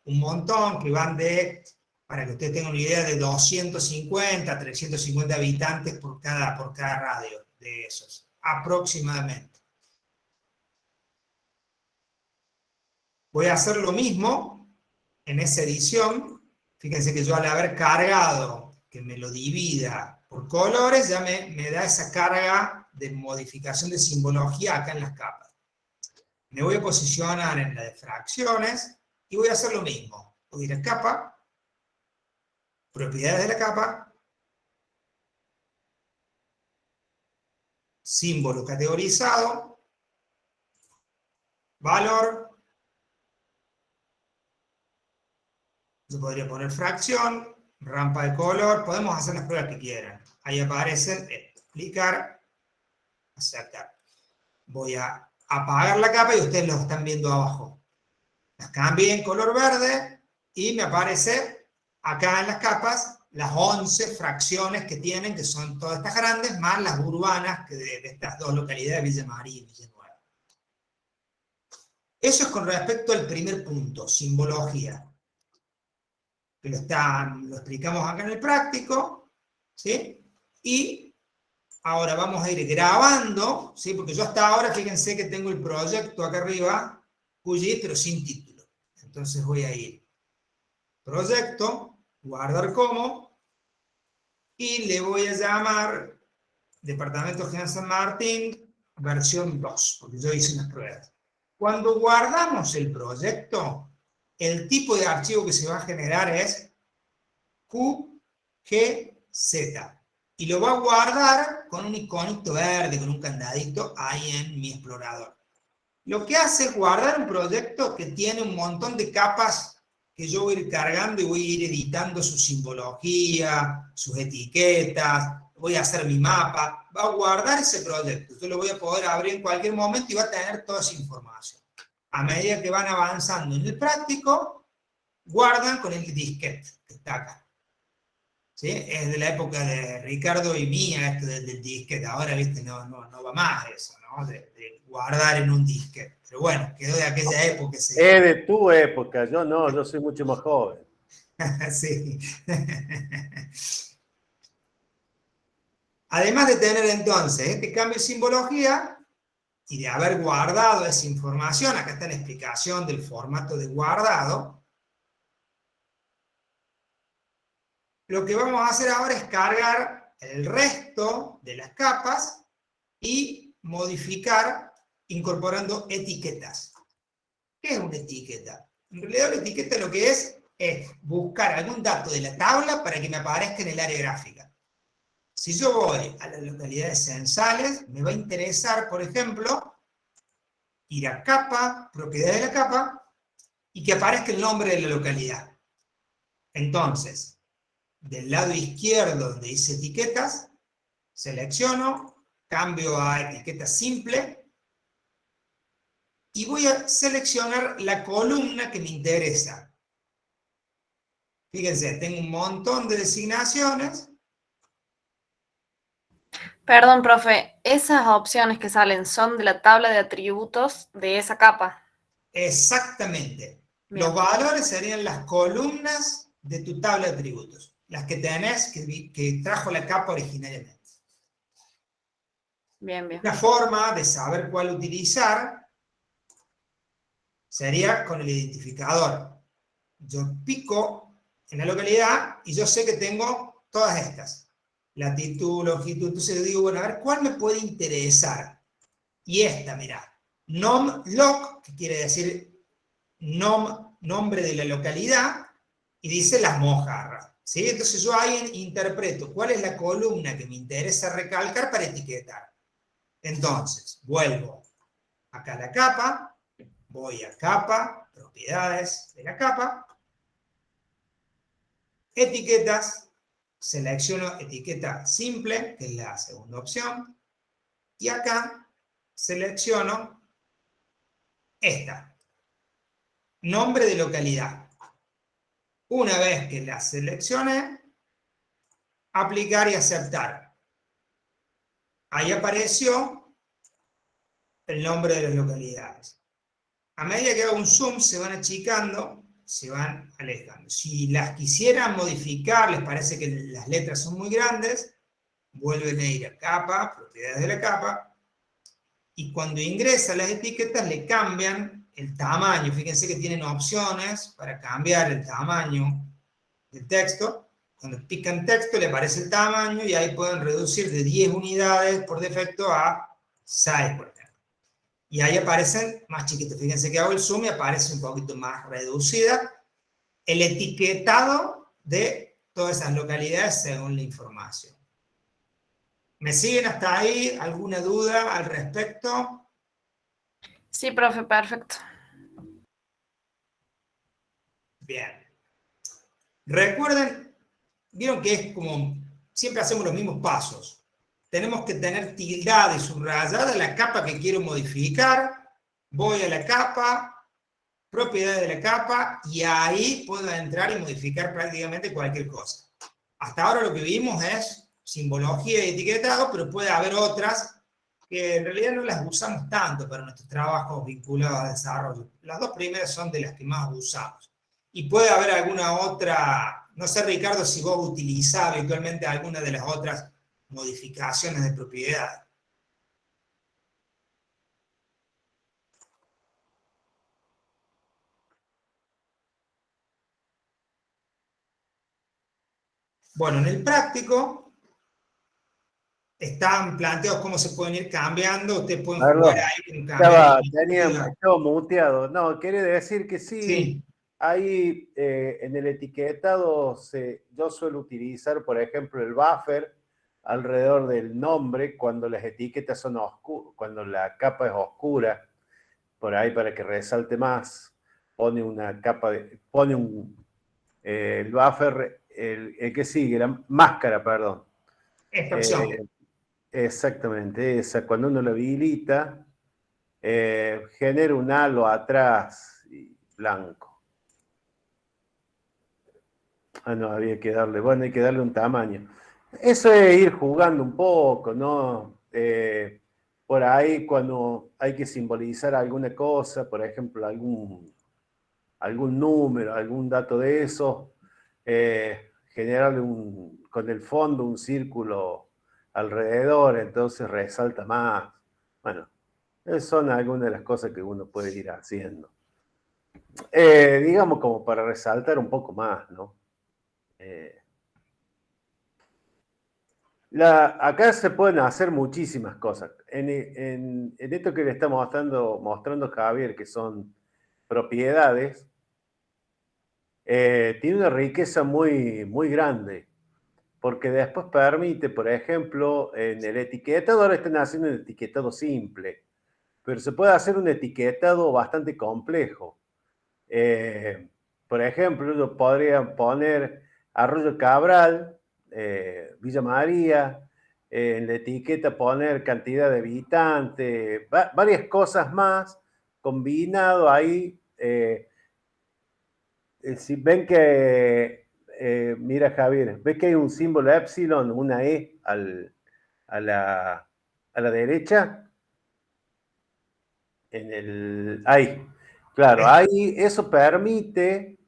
un montón, que van de, para que ustedes tengan una idea, de 250 a 350 habitantes por cada radio de esos, aproximadamente. Voy a hacer lo mismo en esa edición. Fíjense que yo, al haber cargado que me lo divida por colores, ya me da esa carga de modificación de simbología acá en las capas. Me voy a posicionar en la de fracciones y voy a hacer lo mismo. Voy a ir a capa, propiedades de la capa, símbolo categorizado, valor, yo podría poner fracción, rampa de color, podemos hacer las pruebas que quieran. Ahí aparecen, aplicar, aceptar. Voy a apagar la capa y ustedes lo están viendo abajo. Las cambié en color verde y me aparece acá en las capas las 11 fracciones que tienen, que son todas estas grandes, más las urbanas de estas dos localidades, Villa María y Villanueva. Eso es con respecto al primer punto, simbología. Que lo explicamos acá en el práctico, ¿sí? Y ahora vamos a ir grabando, ¿sí? Porque yo hasta ahora, fíjense que tengo el proyecto acá arriba, QGIS, pero sin título. Entonces voy a ir, proyecto, guardar como, y le voy a llamar Departamento General San Martín, versión 2, porque yo hice unas pruebas. Cuando guardamos el proyecto, el tipo de archivo que se va a generar es QGZ. Y lo va a guardar con un iconito verde, con un candadito ahí en mi explorador. Lo que hace es guardar un proyecto que tiene un montón de capas que yo voy a ir cargando y voy a ir editando su simbología, sus etiquetas, voy a hacer mi mapa. Va a guardar ese proyecto. Yo lo voy a poder abrir en cualquier momento y va a tener toda esa información. A medida que van avanzando en el práctico, guardan con el disquete que está acá. ¿sí? Es de la época de Ricardo y mía, esto del disquete. Ahora, viste, no va más eso, ¿no? De guardar en un disquete. Pero bueno, quedó de aquella época. Es de tu época, yo no, yo soy mucho más joven. Sí. Además de tener entonces este cambio de simbología y de haber guardado esa información, acá está la explicación del formato de guardado, lo que vamos a hacer ahora es cargar el resto de las capas y modificar incorporando etiquetas. ¿Qué es una etiqueta? En realidad, una etiqueta lo que es buscar algún dato de la tabla para que me aparezca en el área gráfica. Si yo voy a las localidades censales, me va a interesar, por ejemplo, ir a capa, propiedad de la capa, y que aparezca el nombre de la localidad. Entonces, del lado izquierdo donde dice etiquetas, selecciono, cambio a etiqueta simple, y voy a seleccionar la columna que me interesa. Fíjense, tengo un montón de designaciones. Perdón, profe, esas opciones que salen son de la tabla de atributos de esa capa. Exactamente. Bien. Los valores serían las columnas de tu tabla de atributos, las que tenés que trajo la capa originariamente. Bien, bien. Una forma de saber cuál utilizar sería con el identificador. Yo pico en la localidad y yo sé que tengo todas estas. Latitud, longitud, entonces yo digo, bueno, a ver, ¿cuál me puede interesar? Y esta, mirá, nom-loc, que quiere decir nombre de la localidad, y dice Las Mojarras, ¿sí? Entonces yo ahí interpreto cuál es la columna que me interesa recalcar para etiquetar. Entonces, vuelvo acá a la capa, voy a capa, propiedades de la capa, etiquetas, selecciono etiqueta simple, que es la segunda opción, y acá selecciono esta, nombre de localidad. Una vez que la seleccione, aplicar y aceptar. Ahí apareció el nombre de las localidades. A medida que hago un zoom, se van achicando, se van alejando. Si las quisieran modificar, les parece que las letras son muy grandes, vuelven a ir a capa, propiedades de la capa, y cuando ingresan las etiquetas le cambian el tamaño. Fíjense que tienen opciones para cambiar el tamaño del texto. Cuando pican texto le aparece el tamaño y ahí pueden reducir de 10 unidades por defecto a 6, por ejemplo. Y ahí aparecen más chiquitos. Fíjense que hago el zoom y aparece un poquito más reducida el etiquetado de todas esas localidades según la información. ¿Me siguen hasta ahí? ¿Alguna duda al respecto? Sí, profe, perfecto. Bien. Recuerden, vieron que es como, siempre hacemos los mismos pasos. Tenemos que tener tildada y subrayada la capa que quiero modificar. Voy a la capa, propiedades de la capa, y ahí puedo entrar y modificar prácticamente cualquier cosa. Hasta ahora lo que vimos es simbología y etiquetado, pero puede haber otras que en realidad no las usamos tanto para nuestros trabajos vinculados al desarrollo. Las dos primeras son de las que más usamos. Y puede haber alguna otra, no sé, Ricardo, si vos utilizás habitualmente alguna de las otras modificaciones de propiedad. Bueno, en el práctico están planteados cómo se pueden ir cambiando. Ustedes pueden jugar ahí con cambiar. Estaba muteado. No, quiere decir que sí. Sí. Ahí en el etiquetado yo suelo utilizar, por ejemplo, el buffer alrededor del nombre cuando las etiquetas son oscuras, cuando la capa es oscura, por ahí para que resalte más, pone una capa, el buffer, el que sigue, la máscara, perdón. Esta opción. Exactamente, esa, cuando uno la habilita, genera un halo atrás blanco. Ah, no, había que darle, bueno, hay que darle un tamaño. Eso es ir jugando un poco, ¿no? Por ahí cuando hay que simbolizar alguna cosa, por ejemplo, algún número, algún dato de eso, generarle con el fondo un círculo alrededor, entonces resalta más. Bueno, esas son algunas de las cosas que uno puede ir haciendo. Digamos como para resaltar un poco más, ¿no? Acá se pueden hacer muchísimas cosas. En esto que le está mostrando Javier, que son propiedades, tiene una riqueza muy, muy grande, porque después permite, por ejemplo, en el etiquetado, ahora están haciendo un etiquetado simple, pero se puede hacer un etiquetado bastante complejo. Por ejemplo, yo podría poner Arroyo Cabral, Villa María, en la etiqueta poner cantidad de habitantes, varias cosas más, combinado ahí. Si ven que, mira Javier, ves que hay un símbolo epsilon, una E a la derecha, ahí. Claro, ahí eso permite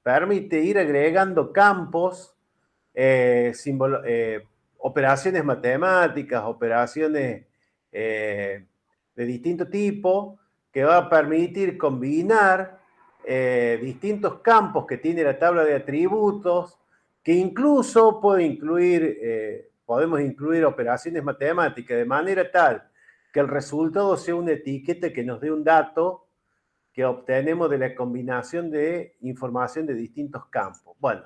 ir agregando campos, operaciones matemáticas, operaciones de distinto tipo, que va a permitir combinar distintos campos que tiene la tabla de atributos, que incluso podemos incluir operaciones matemáticas de manera tal que el resultado sea una etiqueta que nos dé un dato que obtenemos de la combinación de información de distintos campos. Bueno,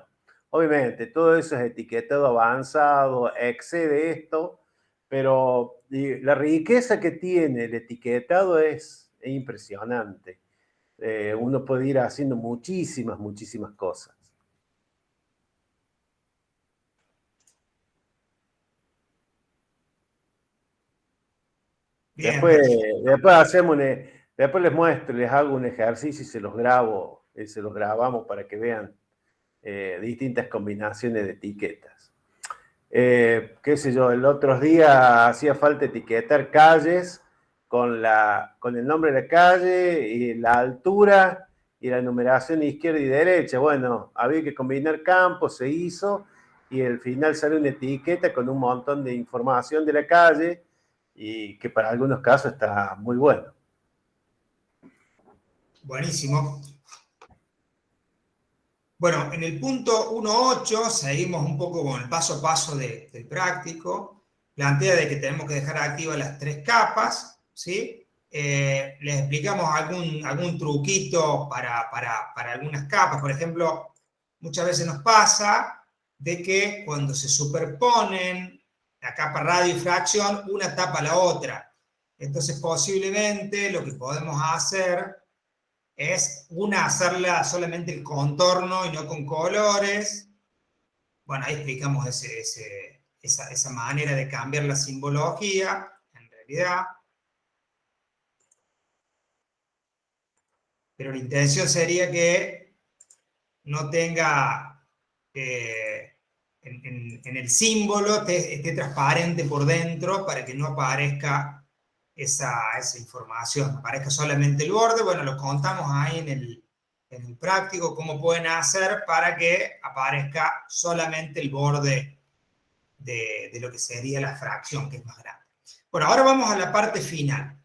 obviamente todo eso es etiquetado avanzado, excede esto, pero la riqueza que tiene el etiquetado es impresionante. Uno puede ir haciendo muchísimas, muchísimas cosas. Bien, Después les muestro, les hago un ejercicio y se los grabo, se los grabamos para que vean distintas combinaciones de etiquetas. Qué sé yo, el otro día hacía falta etiquetar calles con el nombre de la calle y la altura y la numeración izquierda y derecha. Bueno, había que combinar campos, se hizo, y al final sale una etiqueta con un montón de información de la calle y que para algunos casos está muy bueno. Buenísimo. Bueno, en el punto 1.8 seguimos un poco con el paso a paso del práctico. Plantea de que tenemos que dejar activas las 3 capas, ¿sí? Les explicamos algún truquito para algunas capas. Por ejemplo, muchas veces nos pasa de que cuando se superponen la capa radio y fracción, una tapa la otra. Entonces, posiblemente lo que podemos hacer es hacerla solamente el contorno y no con colores. Bueno, ahí explicamos esa manera de cambiar la simbología, en realidad. Pero la intención sería que no tenga, en el símbolo, esté transparente por dentro para que no aparezca esa información, aparezca solamente el borde. Bueno, lo contamos ahí en el práctico, cómo pueden hacer para que aparezca solamente el borde de lo que sería la fracción, que es más grande. Bueno, ahora vamos a la parte final.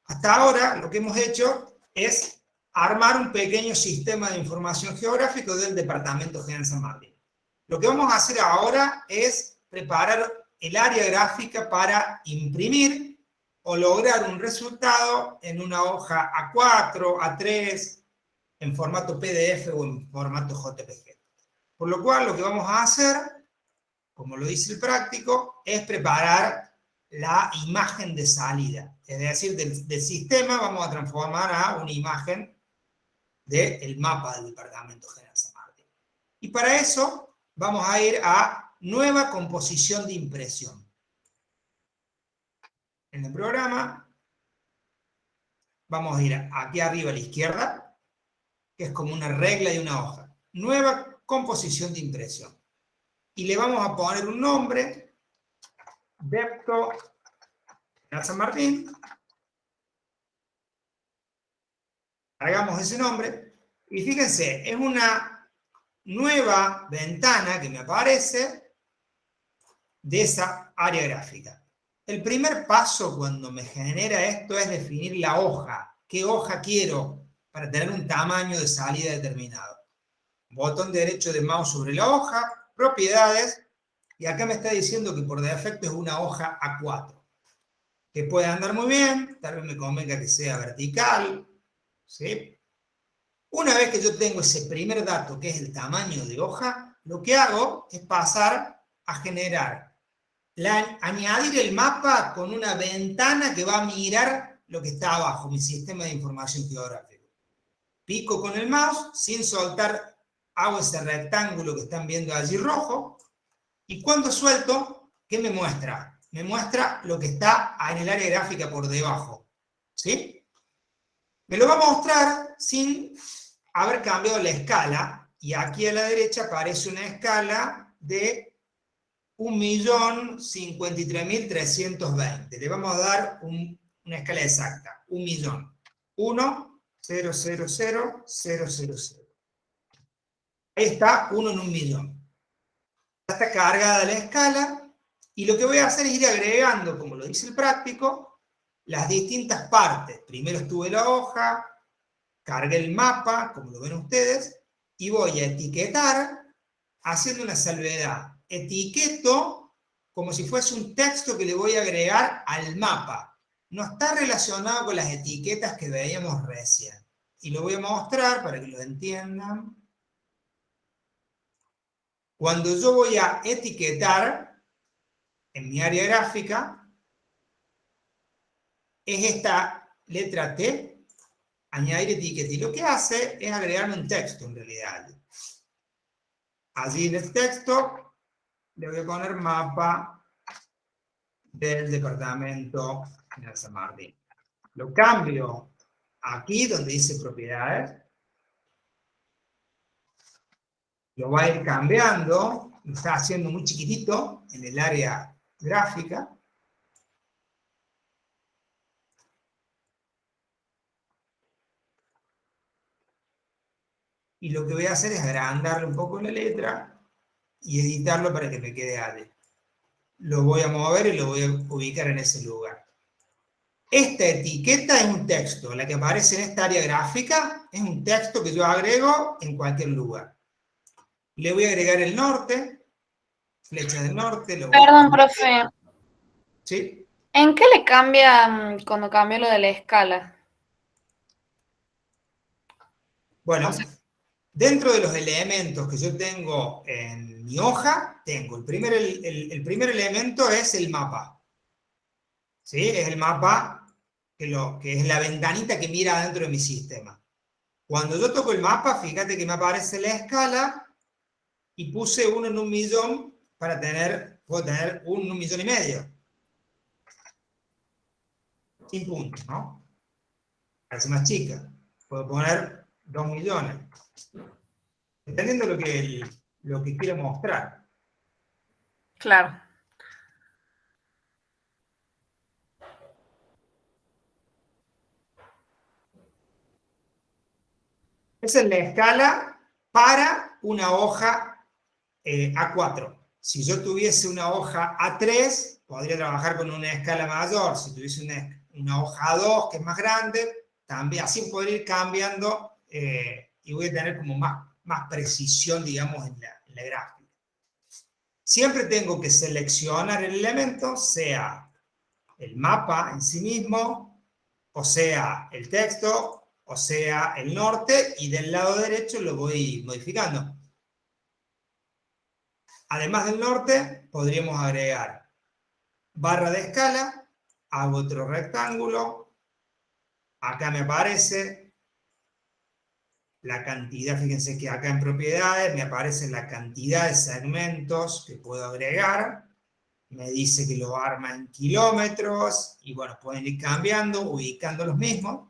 Hasta ahora lo que hemos hecho es armar un pequeño sistema de información geográfico del Departamento General San Martín. Lo que vamos a hacer ahora es preparar el área gráfica para imprimir o lograr un resultado en una hoja A4, A3, en formato PDF o en formato JPG. Por lo cual, lo que vamos a hacer, como lo dice el práctico, es preparar la imagen de salida. Es decir, del sistema vamos a transformar a una imagen del mapa del Departamento General San Martín. Y para eso vamos a ir a nueva composición de impresión. En el programa vamos a ir aquí arriba a la izquierda, que es como una regla de una hoja. Nueva composición de impresión. y le vamos a poner un nombre, Depto General San Martín. Cargamos ese nombre y fíjense, es una nueva ventana que me aparece de esa área gráfica. El primer paso cuando me genera esto es definir la hoja. ¿Qué hoja quiero para tener un tamaño de salida determinado? Botón derecho de mouse sobre la hoja, propiedades, y acá me está diciendo que por defecto es una hoja A4, que puede andar muy bien, tal vez me convenga que sea vertical, ¿sí? Una vez que yo tengo ese primer dato, que es el tamaño de hoja, lo que hago es pasar a generar, añadir el mapa con una ventana que va a mirar lo que está abajo, mi sistema de información geográfica. Pico con el mouse, sin soltar, hago ese rectángulo que están viendo allí rojo, y cuando suelto, ¿qué me muestra? Me muestra lo que está en el área gráfica por debajo, ¿sí? Me lo va a mostrar sin haber cambiado la escala, y aquí a la derecha aparece una escala de 1.053.320. Le vamos a dar una escala exacta, 1.000.000. 1.000.000. Ahí está, 1 en 1.000.000. Ya está cargada la escala, y lo que voy a hacer es ir agregando, como lo dice el práctico, las distintas partes. Primero estuve la hoja, cargué el mapa, como lo ven ustedes, y voy a etiquetar haciendo una salvedad. Etiqueto como si fuese un texto que le voy a agregar al mapa. No está relacionado con las etiquetas que veíamos recién. Y lo voy a mostrar para que lo entiendan. Cuando yo voy a etiquetar en mi área gráfica, es esta letra T, añadir etiqueta, y lo que hace es agregarme un texto en realidad. Allí en el texto le voy a poner mapa del departamento de San Martín. Lo cambio aquí donde dice propiedades, lo va a ir cambiando, lo está haciendo muy chiquitito en el área gráfica. Y lo que voy a hacer es agrandarle un poco la letra y editarlo para que me quede AD. Lo voy a mover y lo voy a ubicar en ese lugar. Esta etiqueta es un texto, la que aparece en esta área gráfica es un texto que yo agrego en cualquier lugar. Le voy a agregar el norte, flecha del norte. Perdón, profe. ¿Sí? ¿En qué le cambia cuando cambia lo de la escala? Bueno, O sea, dentro de los elementos que yo tengo en mi hoja, tengo el primer elemento es el mapa. ¿Sí? Es el mapa que es la ventanita que mira dentro de mi sistema. Cuando yo toco el mapa, fíjate que me aparece la escala y puse 1 en 1.000.000 para puedo tener 1 en 1,5 millones. Sin puntos, ¿no? Parece más chica. Puedo poner 2 millones. Dependiendo de lo que quiero mostrar. claro. Esa es la escala para una hoja A4. Si yo tuviese una hoja A3, podría trabajar con una escala mayor. Si tuviese una hoja A2, que es más grande, también así podría ir cambiando y voy a tener como más precisión, digamos, en la gráfica. Siempre tengo que seleccionar el elemento, sea el mapa en sí mismo, o sea el texto, o sea el norte, y del lado derecho lo voy modificando. Además del norte, podríamos agregar barra de escala, hago otro rectángulo, acá me aparece la cantidad, fíjense que acá en propiedades me aparece la cantidad de segmentos que puedo agregar, me dice que lo arma en kilómetros, y bueno, pueden ir cambiando, ubicando los mismos.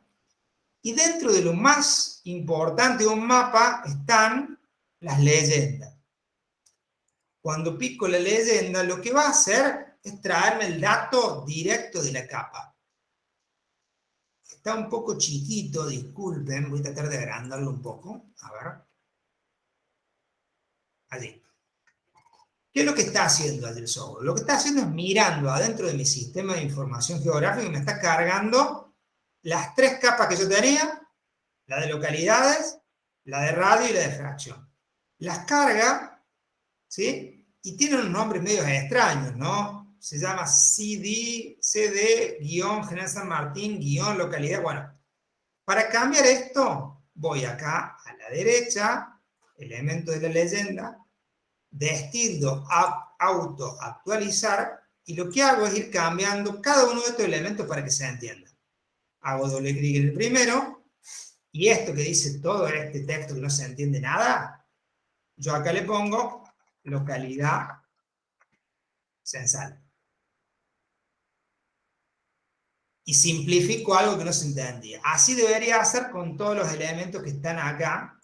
Y dentro de lo más importante de un mapa están las leyendas. Cuando pico la leyenda, lo que va a hacer es traerme el dato directo de la capa. Está un poco chiquito, disculpen, voy a tratar de agrandarlo un poco. A ver. Allí. ¿Qué es lo que está haciendo allí el software? Lo que está haciendo es mirando adentro de mi sistema de información geográfica y me está cargando las 3 capas que yo tenía, la de localidades, la de radio y la de fracción. Las carga, ¿sí? Y tienen unos nombres medio extraños, ¿no? Se llama CD, General San Martín, localidad. Bueno, para cambiar esto, voy acá a la derecha, elemento de la leyenda, destildo auto actualizar, y lo que hago es ir cambiando cada uno de estos elementos para que se entienda. Hago doble clic en el primero, y esto que dice todo este texto que no se entiende nada, yo acá le pongo localidad censal. Y simplifico algo que no se entendía. Así debería hacer con todos los elementos que están acá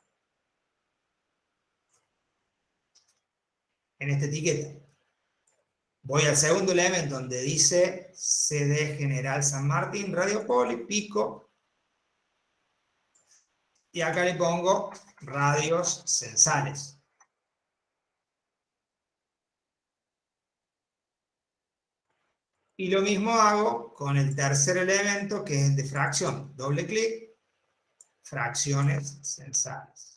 en esta etiqueta. Voy al segundo elemento donde dice CD General San Martín, Radio Poli, pico, y acá le pongo radios censales. Y lo mismo hago con el tercer elemento, que es de fracción. Doble clic, fracciones censales.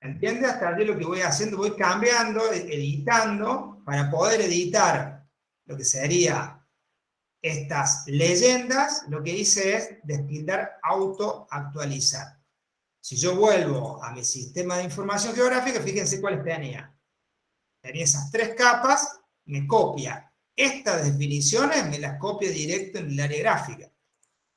¿Entiendes? Hasta allí lo que voy haciendo, voy cambiando, editando, para poder editar lo que sería estas leyendas. Lo que hice es destildar auto actualizar. Si yo vuelvo a mi sistema de información geográfica, fíjense cuáles tenía. Tenía esas 3 capas, me copia estas definiciones, me las copia directo en el área gráfica.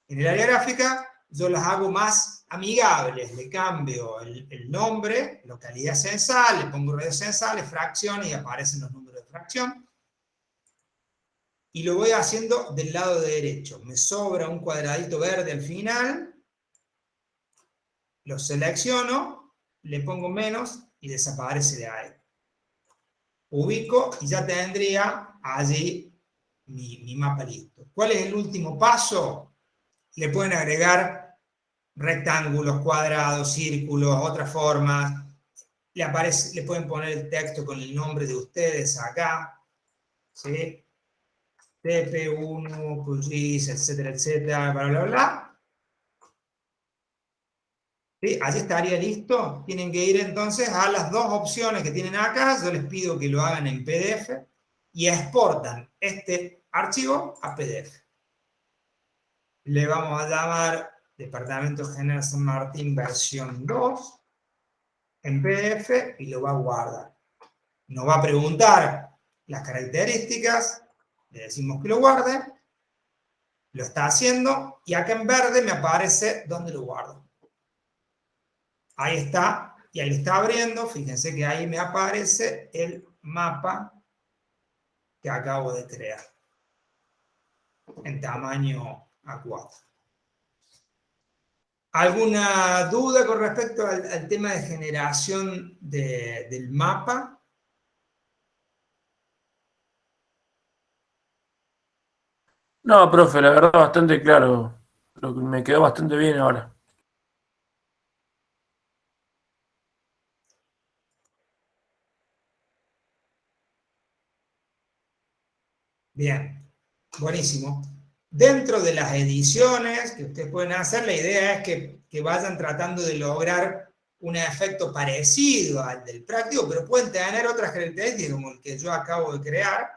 En el área gráfica yo las hago más amigables, le cambio el nombre, localidad censal, le pongo radios censales, fracciones, y aparecen los números de fracción. Y lo voy haciendo del lado derecho. Me sobra un cuadradito verde al final, lo selecciono, le pongo menos y desaparece de ahí. Ubico y ya tendría allí mi mapa listo. ¿Cuál es el último paso? Le pueden agregar rectángulos, cuadrados, círculos, otras formas. Le pueden poner el texto con el nombre de ustedes acá, ¿sí? TP1, QGIS, etcétera, etcétera, bla, bla, bla. ¿Sí? Allí estaría listo. Tienen que ir entonces a las 2 opciones que tienen acá. Yo les pido que lo hagan en PDF y exportan este archivo a PDF. Le vamos a llamar Departamento General San Martín versión 2 en PDF y lo va a guardar. Nos va a preguntar las características, le decimos que lo guarde, lo está haciendo y acá en verde me aparece dónde lo guardo. Ahí está, y ahí lo está abriendo. Fíjense que ahí me aparece el mapa que acabo de crear en tamaño A4. ¿Alguna duda con respecto al tema de generación del mapa? No, profe, la verdad bastante claro. Lo que me quedó bastante bien ahora. Bien, buenísimo. Dentro de las ediciones que ustedes pueden hacer, la idea es que vayan tratando de lograr un efecto parecido al del práctico, pero pueden tener otras características como el que yo acabo de crear.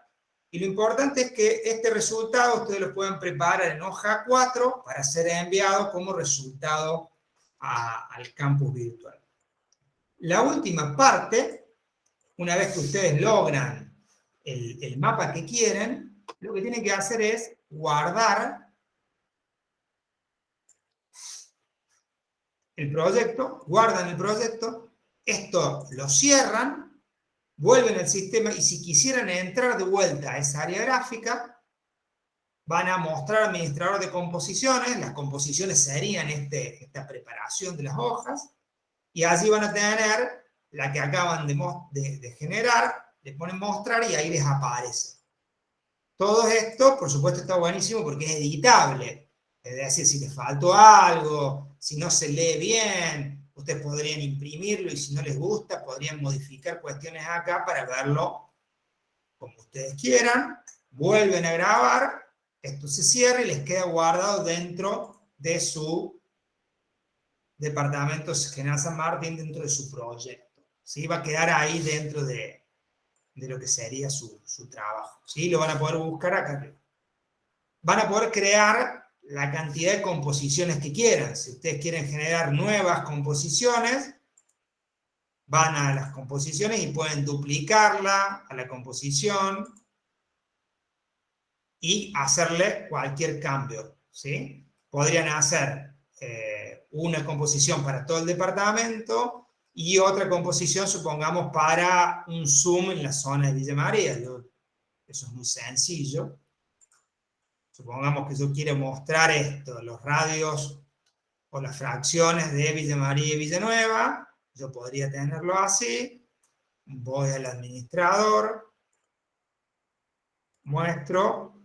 Y lo importante es que este resultado ustedes lo pueden preparar en hoja 4 para ser enviado como resultado al campus virtual. La última parte, una vez que ustedes logran el mapa que quieren, lo que tienen que hacer es guardar el proyecto, guardan el proyecto, esto lo cierran, vuelven al sistema y si quisieran entrar de vuelta a esa área gráfica, van a mostrar administrador de composiciones, las composiciones serían esta preparación de las hojas, y allí van a tener la que acaban de generar, le ponen mostrar y ahí les aparece. Todo esto, por supuesto, está buenísimo porque es editable. Es decir, si les faltó algo, si no se lee bien, ustedes podrían imprimirlo y si no les gusta, podrían modificar cuestiones acá para verlo como ustedes quieran. Vuelven a grabar, esto se cierra y les queda guardado dentro de su departamento General San Martín, dentro de su proyecto. ¿Sí? Va a quedar ahí dentro de lo que sería su trabajo. ¿Sí? Lo van a poder buscar acá arriba. Van a poder crear la cantidad de composiciones que quieran. Si ustedes quieren generar nuevas composiciones, van a las composiciones y pueden duplicarla a la composición y hacerle cualquier cambio. ¿Sí? Podrían hacer una composición para todo el departamento y otra composición, supongamos, para un zoom en la zona de Villa María. Eso es muy sencillo. Supongamos que yo quiero mostrar esto, los radios o las fracciones de Villa María y Villanueva. Yo podría tenerlo así. Voy al administrador, muestro,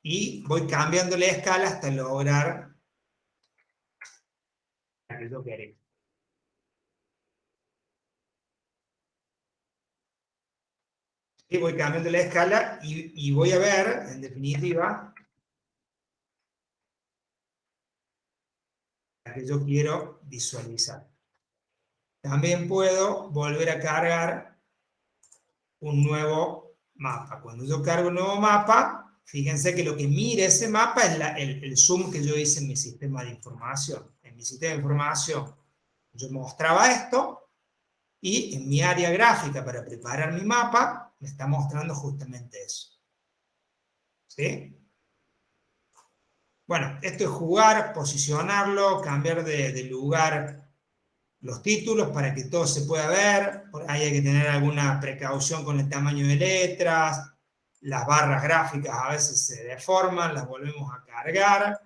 y voy cambiando la escala hasta lograr la que yo quiero. Y voy cambiando la escala y voy a ver, en definitiva, la que yo quiero visualizar. También puedo volver a cargar un nuevo mapa. Cuando yo cargo un nuevo mapa, fíjense que lo que mira ese mapa es el zoom que yo hice en mi sistema de información. En mi sistema de información yo mostraba esto, y en mi área gráfica para preparar mi mapa me está mostrando justamente eso. ¿Sí? Bueno, esto es jugar, posicionarlo, cambiar de lugar los títulos para que todo se pueda ver. Por ahí hay que tener alguna precaución con el tamaño de letras. Las barras gráficas a veces se deforman, las volvemos a cargar.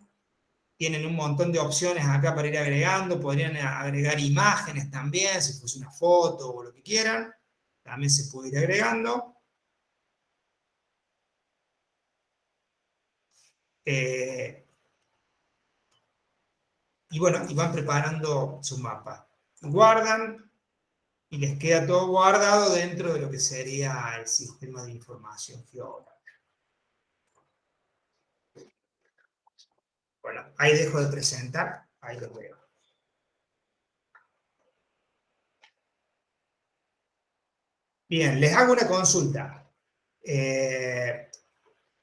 Tienen un montón de opciones acá para ir agregando. Podrían agregar imágenes también, si fuese una foto o lo que quieran. También se puede ir agregando. Y bueno, y van preparando su mapa. Guardan y les queda todo guardado dentro de lo que sería el sistema de información geográfica. Bueno, ahí dejo de presentar, ahí lo veo. Bien, les hago una consulta.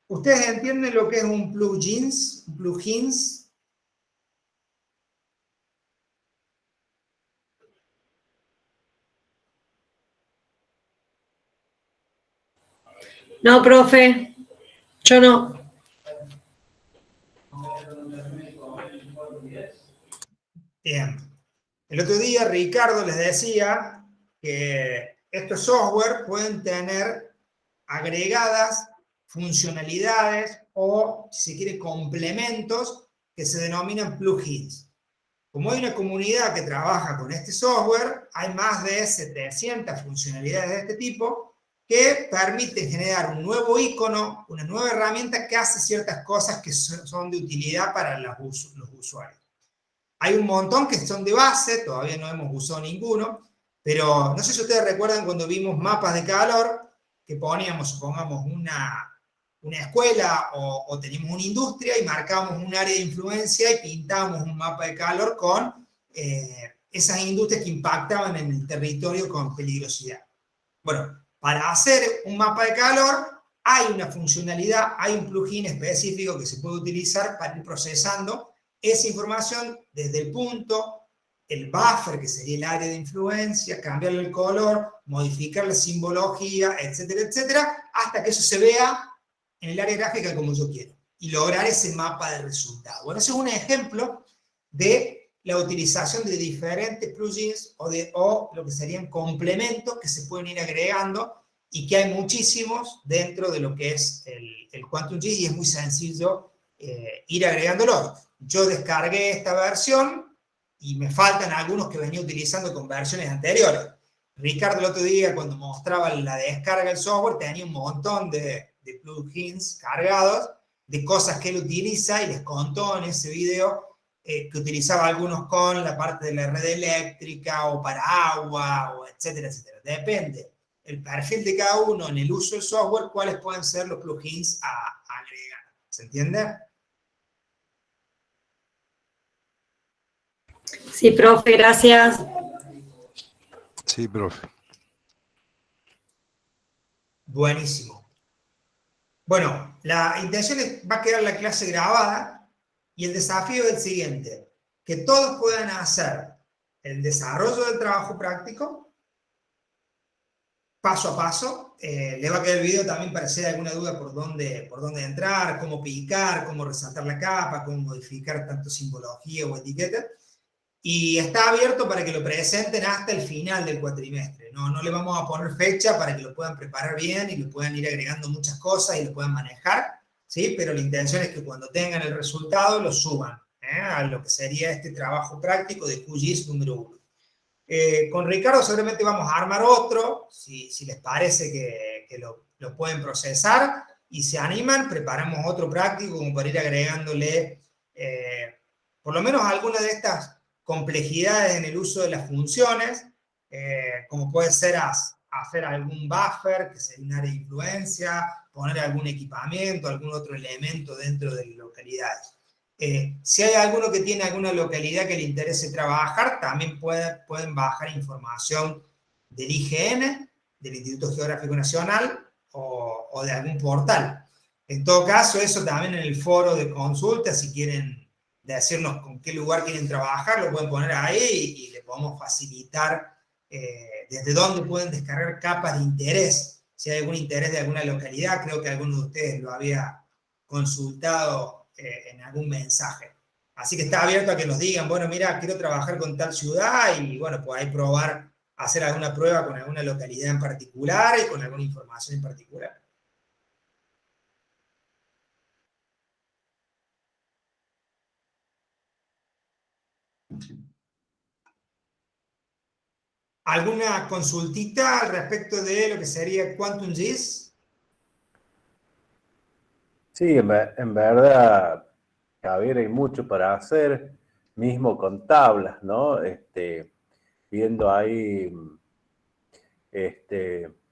¿Ustedes entienden lo que es un plugins? No, profe, yo no. Bien. El otro día Ricardo les decía que estos software pueden tener agregadas funcionalidades o, si se quiere, complementos que se denominan plugins. Como hay una comunidad que trabaja con este software, hay más de 700 funcionalidades de este tipo que permiten generar un nuevo icono, una nueva herramienta que hace ciertas cosas que son de utilidad para los usuarios. Hay un montón que son de base, todavía no hemos usado ninguno, pero no sé si ustedes recuerdan cuando vimos mapas de calor, que poníamos, supongamos, una escuela o teníamos una industria y marcábamos un área de influencia y pintábamos un mapa de calor con esas industrias que impactaban en el territorio con peligrosidad. Bueno, para hacer un mapa de calor hay una funcionalidad, hay un plugin específico que se puede utilizar para ir procesando esa información desde el punto, el buffer, que sería el área de influencia, cambiarle el color, modificar la simbología, etcétera, etcétera, hasta que eso se vea en el área gráfica como yo quiero y lograr ese mapa de resultado. Bueno, ese es un ejemplo de la utilización de diferentes plugins o lo que serían complementos que se pueden ir agregando y que hay muchísimos dentro de lo que es el Quantum JIT, y es muy sencillo ir agregándolo. Yo descargué esta versión y me faltan algunos que venía utilizando con versiones anteriores. Ricardo el otro día, cuando mostraba la descarga del software, tenía un montón de plugins cargados, de cosas que él utiliza, y les contó en ese video que utilizaba algunos con la parte de la red eléctrica, o para agua, o etcétera, etcétera. Depende el perfil de cada uno en el uso del software, cuáles pueden ser los plugins a agregar. ¿Se entiende? Sí, profe, gracias. Sí, profe. Buenísimo. Bueno, la intención es, va a quedar la clase grabada, y el desafío es el siguiente: que todos puedan hacer el desarrollo del trabajo práctico, paso a paso. Le va a quedar el video también para si hay alguna duda por dónde entrar, cómo picar, cómo resaltar la capa, cómo modificar tanto simbología o etiqueta. Y está abierto para que lo presenten hasta el final del cuatrimestre. No le vamos a poner fecha para que lo puedan preparar bien y lo puedan ir agregando muchas cosas y lo puedan manejar, ¿sí? Pero la intención es que cuando tengan el resultado lo suban a lo que sería este trabajo práctico de QGIS número 1. Con Ricardo seguramente vamos a armar otro, si les parece que lo pueden procesar y se animan, preparamos otro práctico como para ir agregándole por lo menos alguna de estas complejidades en el uso de las funciones, como puede ser hacer algún buffer, que sería un área de influencia, poner algún equipamiento, algún otro elemento dentro de las localidades. Si hay alguno que tiene alguna localidad que le interese trabajar, también pueden bajar información del IGN, del Instituto Geográfico Nacional, o de algún portal. En todo caso, eso también en el foro de consulta, si quieren decirnos con qué lugar quieren trabajar, lo pueden poner ahí y le podemos facilitar desde dónde pueden descargar capas de interés. Si hay algún interés de alguna localidad, creo que alguno de ustedes lo había consultado en algún mensaje. Así que está abierto a que nos digan, bueno, mira, quiero trabajar con tal ciudad, y bueno, pues ahí probar, hacer alguna prueba con alguna localidad en particular y con alguna información en particular. ¿Alguna consultita al respecto de lo que sería Quantum JIS? Sí, en verdad, Javier, hay mucho para hacer, mismo con tablas, ¿no? Viendo ahí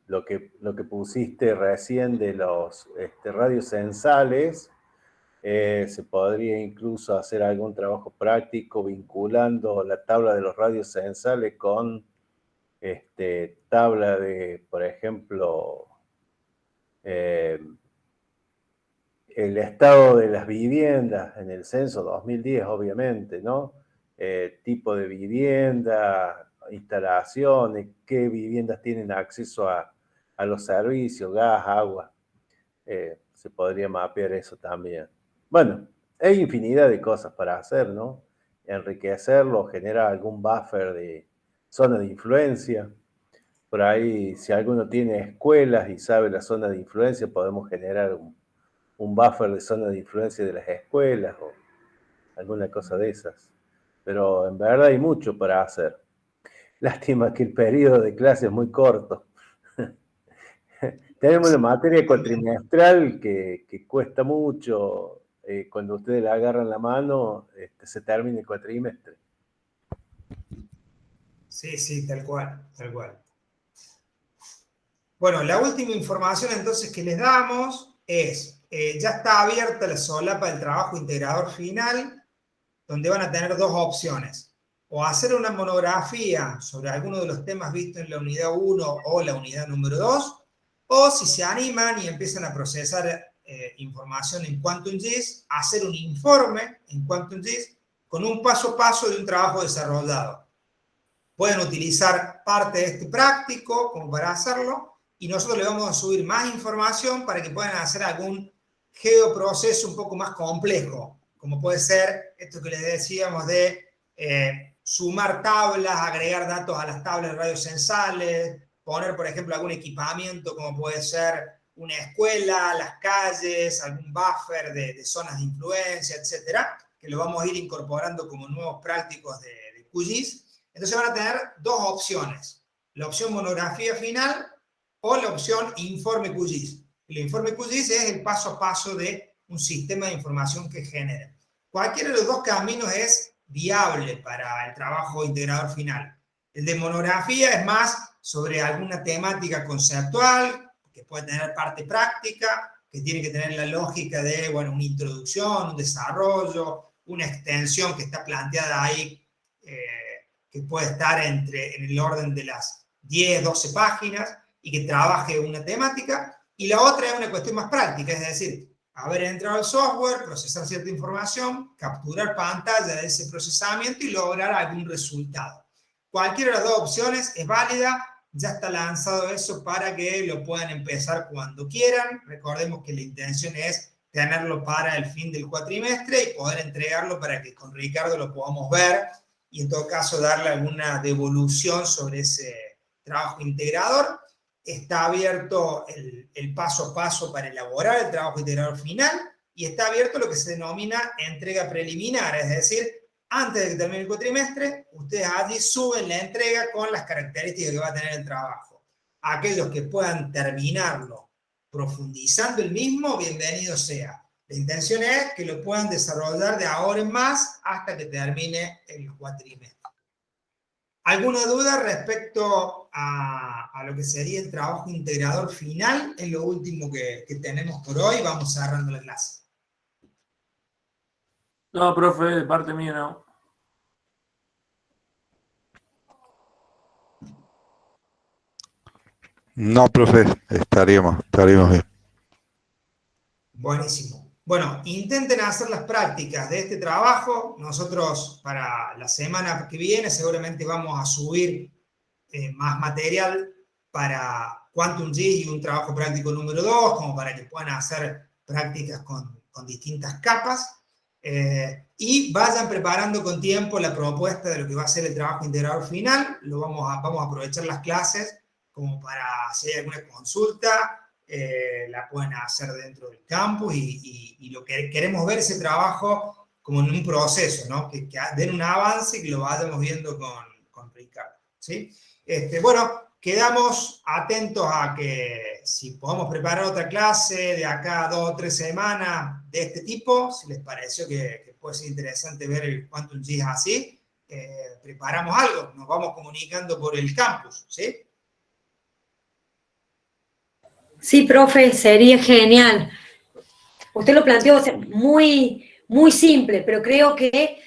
lo que pusiste recién de los radios censales, se podría incluso hacer algún trabajo práctico vinculando la tabla de los radios censales con tabla de, por ejemplo, el estado de las viviendas en el censo 2010, obviamente, ¿no? Tipo de vivienda, instalaciones, qué viviendas tienen acceso a los servicios, gas, agua. Se podría mapear eso también. Bueno, hay infinidad de cosas para hacer, ¿no? Enriquecerlo, generar algún buffer de zona de influencia. Por ahí, si alguno tiene escuelas y sabe la zona de influencia, podemos generar un buffer de zona de influencia de las escuelas o alguna cosa de esas. Pero en verdad hay mucho para hacer. Lástima que el periodo de clase es muy corto. Tenemos una materia cuatrimestral que cuesta mucho. Cuando ustedes la agarran la mano, se termina el cuatrimestre. Sí, tal cual, tal cual. Bueno, la última información entonces que les damos es, ya está abierta la solapa del trabajo integrador final, donde van a tener dos opciones: o hacer una monografía sobre alguno de los temas vistos en la unidad 1 o la unidad número 2, o si se animan y empiezan a procesar información en Quantum JIS, hacer un informe en Quantum JIS con un paso a paso de un trabajo desarrollado. Pueden utilizar parte de este práctico como para hacerlo, y nosotros le vamos a subir más información para que puedan hacer algún geoproceso un poco más complejo, como puede ser esto que les decíamos de sumar tablas, agregar datos a las tablas de radios censales, poner, por ejemplo, algún equipamiento como puede ser una escuela, las calles, algún buffer de zonas de influencia, etcétera, que lo vamos a ir incorporando como nuevos prácticos de QGIS. Entonces van a tener dos opciones, la opción monografía final o la opción informe QGIS. El informe QGIS es el paso a paso de un sistema de información que genera. Cualquiera de los dos caminos es viable para el trabajo integrador final. El de monografía es más sobre alguna temática conceptual, que puede tener parte práctica, que tiene que tener la lógica de, bueno, una introducción, un desarrollo, una extensión que está planteada ahí, que puede estar en el orden de las 10, 12 páginas, y que trabaje una temática, y la otra es una cuestión más práctica, es decir, haber entrado al software, procesar cierta información, capturar pantalla de ese procesamiento y lograr algún resultado. Cualquiera de las dos opciones es válida, ya está lanzado eso para que lo puedan empezar cuando quieran. Recordemos que la intención es tenerlo para el fin del cuatrimestre y poder entregarlo para que con Ricardo lo podamos ver y en todo caso darle alguna devolución sobre ese trabajo integrador. Está abierto el paso a paso para elaborar el trabajo integrador final y está abierto lo que se denomina entrega preliminar, es decir, antes de que termine el cuatrimestre, ustedes allí suben la entrega con las características que va a tener el trabajo. Aquellos que puedan terminarlo profundizando el mismo, bienvenido sea. La intención es que lo puedan desarrollar de ahora en más hasta que termine el cuatrimestre. ¿Alguna duda respecto a lo que sería el trabajo integrador final? Es lo último que tenemos por hoy. Vamos cerrando la clase. No, profe, de parte mía no. No, profe, estaríamos bien. Buenísimo. Bueno, intenten hacer las prácticas de este trabajo. Nosotros para la semana que viene seguramente vamos a subir más material para Quantum GIS y un trabajo práctico número 2, como para que puedan hacer prácticas con distintas capas. Y vayan preparando con tiempo la propuesta de lo que va a ser el trabajo integrador final. Vamos a aprovechar las clases como para, si hay alguna consulta, la pueden hacer dentro del campus y lo que queremos ver ese trabajo como en un proceso, ¿no? Que den un avance y que lo vayamos viendo con Ricardo, ¿sí? Bueno, quedamos atentos a que si podemos preparar otra clase de acá a 2 o 3 semanas de este tipo, si les pareció que puede ser interesante ver el Quantum GIS así, preparamos algo, nos vamos comunicando por el campus, ¿sí? Sí, profe, sería genial. Usted lo planteó muy, muy simple, pero creo que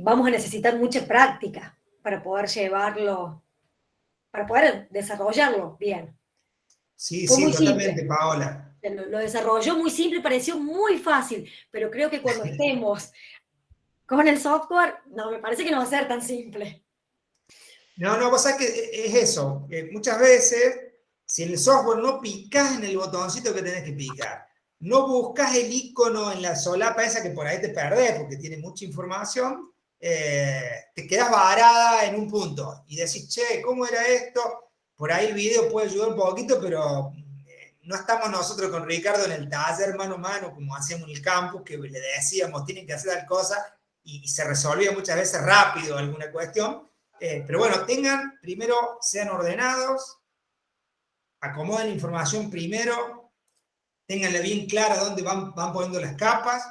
vamos a necesitar mucha práctica para poder llevarlo, para poder desarrollarlo bien. Sí, Fue sí, muy totalmente, simple. Paola. Lo desarrolló muy simple, pareció muy fácil, pero creo que cuando estemos con el software, no, me parece que no va a ser tan simple. No, vos sabés que es eso. Muchas veces, si en el software no picás en el botoncito que tenés que picar, no buscas el icono en la solapa esa que por ahí te perdés porque tiene mucha información, te quedás varada en un punto y decís, che, ¿cómo era esto? Por ahí el video puede ayudar un poquito, pero no estamos nosotros con Ricardo en el taller mano a mano como hacíamos en el campus, que le decíamos, tienen que hacer tal cosa y se resolvía muchas veces rápido alguna cuestión. Pero bueno, primero, sean ordenados, acomoden la información primero, ténganla bien clara dónde van poniendo las capas,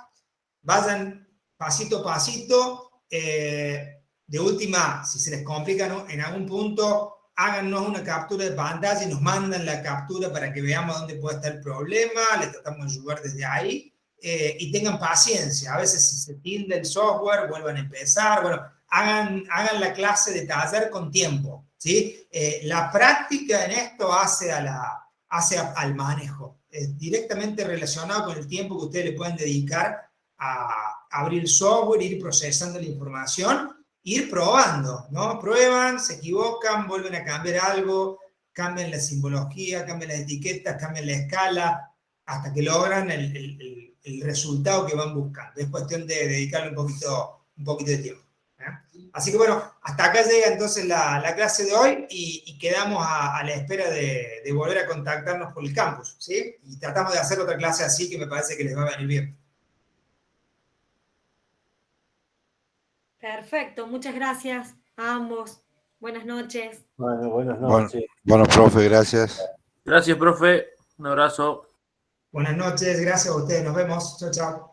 vayan pasito a pasito, de última, si se les complica, ¿no?, en algún punto, háganos una captura de pantalla y nos mandan la captura para que veamos dónde puede estar el problema, les tratamos de ayudar desde ahí, y tengan paciencia, a veces si se tilda el software, vuelvan a empezar, bueno, hagan la clase de taller con tiempo, ¿sí? La práctica en esto hace al manejo, es directamente relacionado con el tiempo que ustedes le pueden dedicar a abrir el software, ir procesando la información, ir probando, ¿no? Prueban, se equivocan, vuelven a cambiar algo, cambian la simbología, cambian las etiquetas, cambian la escala, hasta que logran el resultado que van buscando. Es cuestión de dedicarle un poquito de tiempo. Así que bueno, hasta acá llega entonces la clase de hoy y quedamos a la espera de volver a contactarnos por el campus, ¿sí? Y tratamos de hacer otra clase así que me parece que les va a venir bien. Perfecto, muchas gracias a ambos. Buenas noches. Bueno, buenas Bueno, noches. bueno, profe, gracias. Gracias, profe. Un abrazo. Buenas noches, gracias a ustedes, nos vemos. Chao, chao.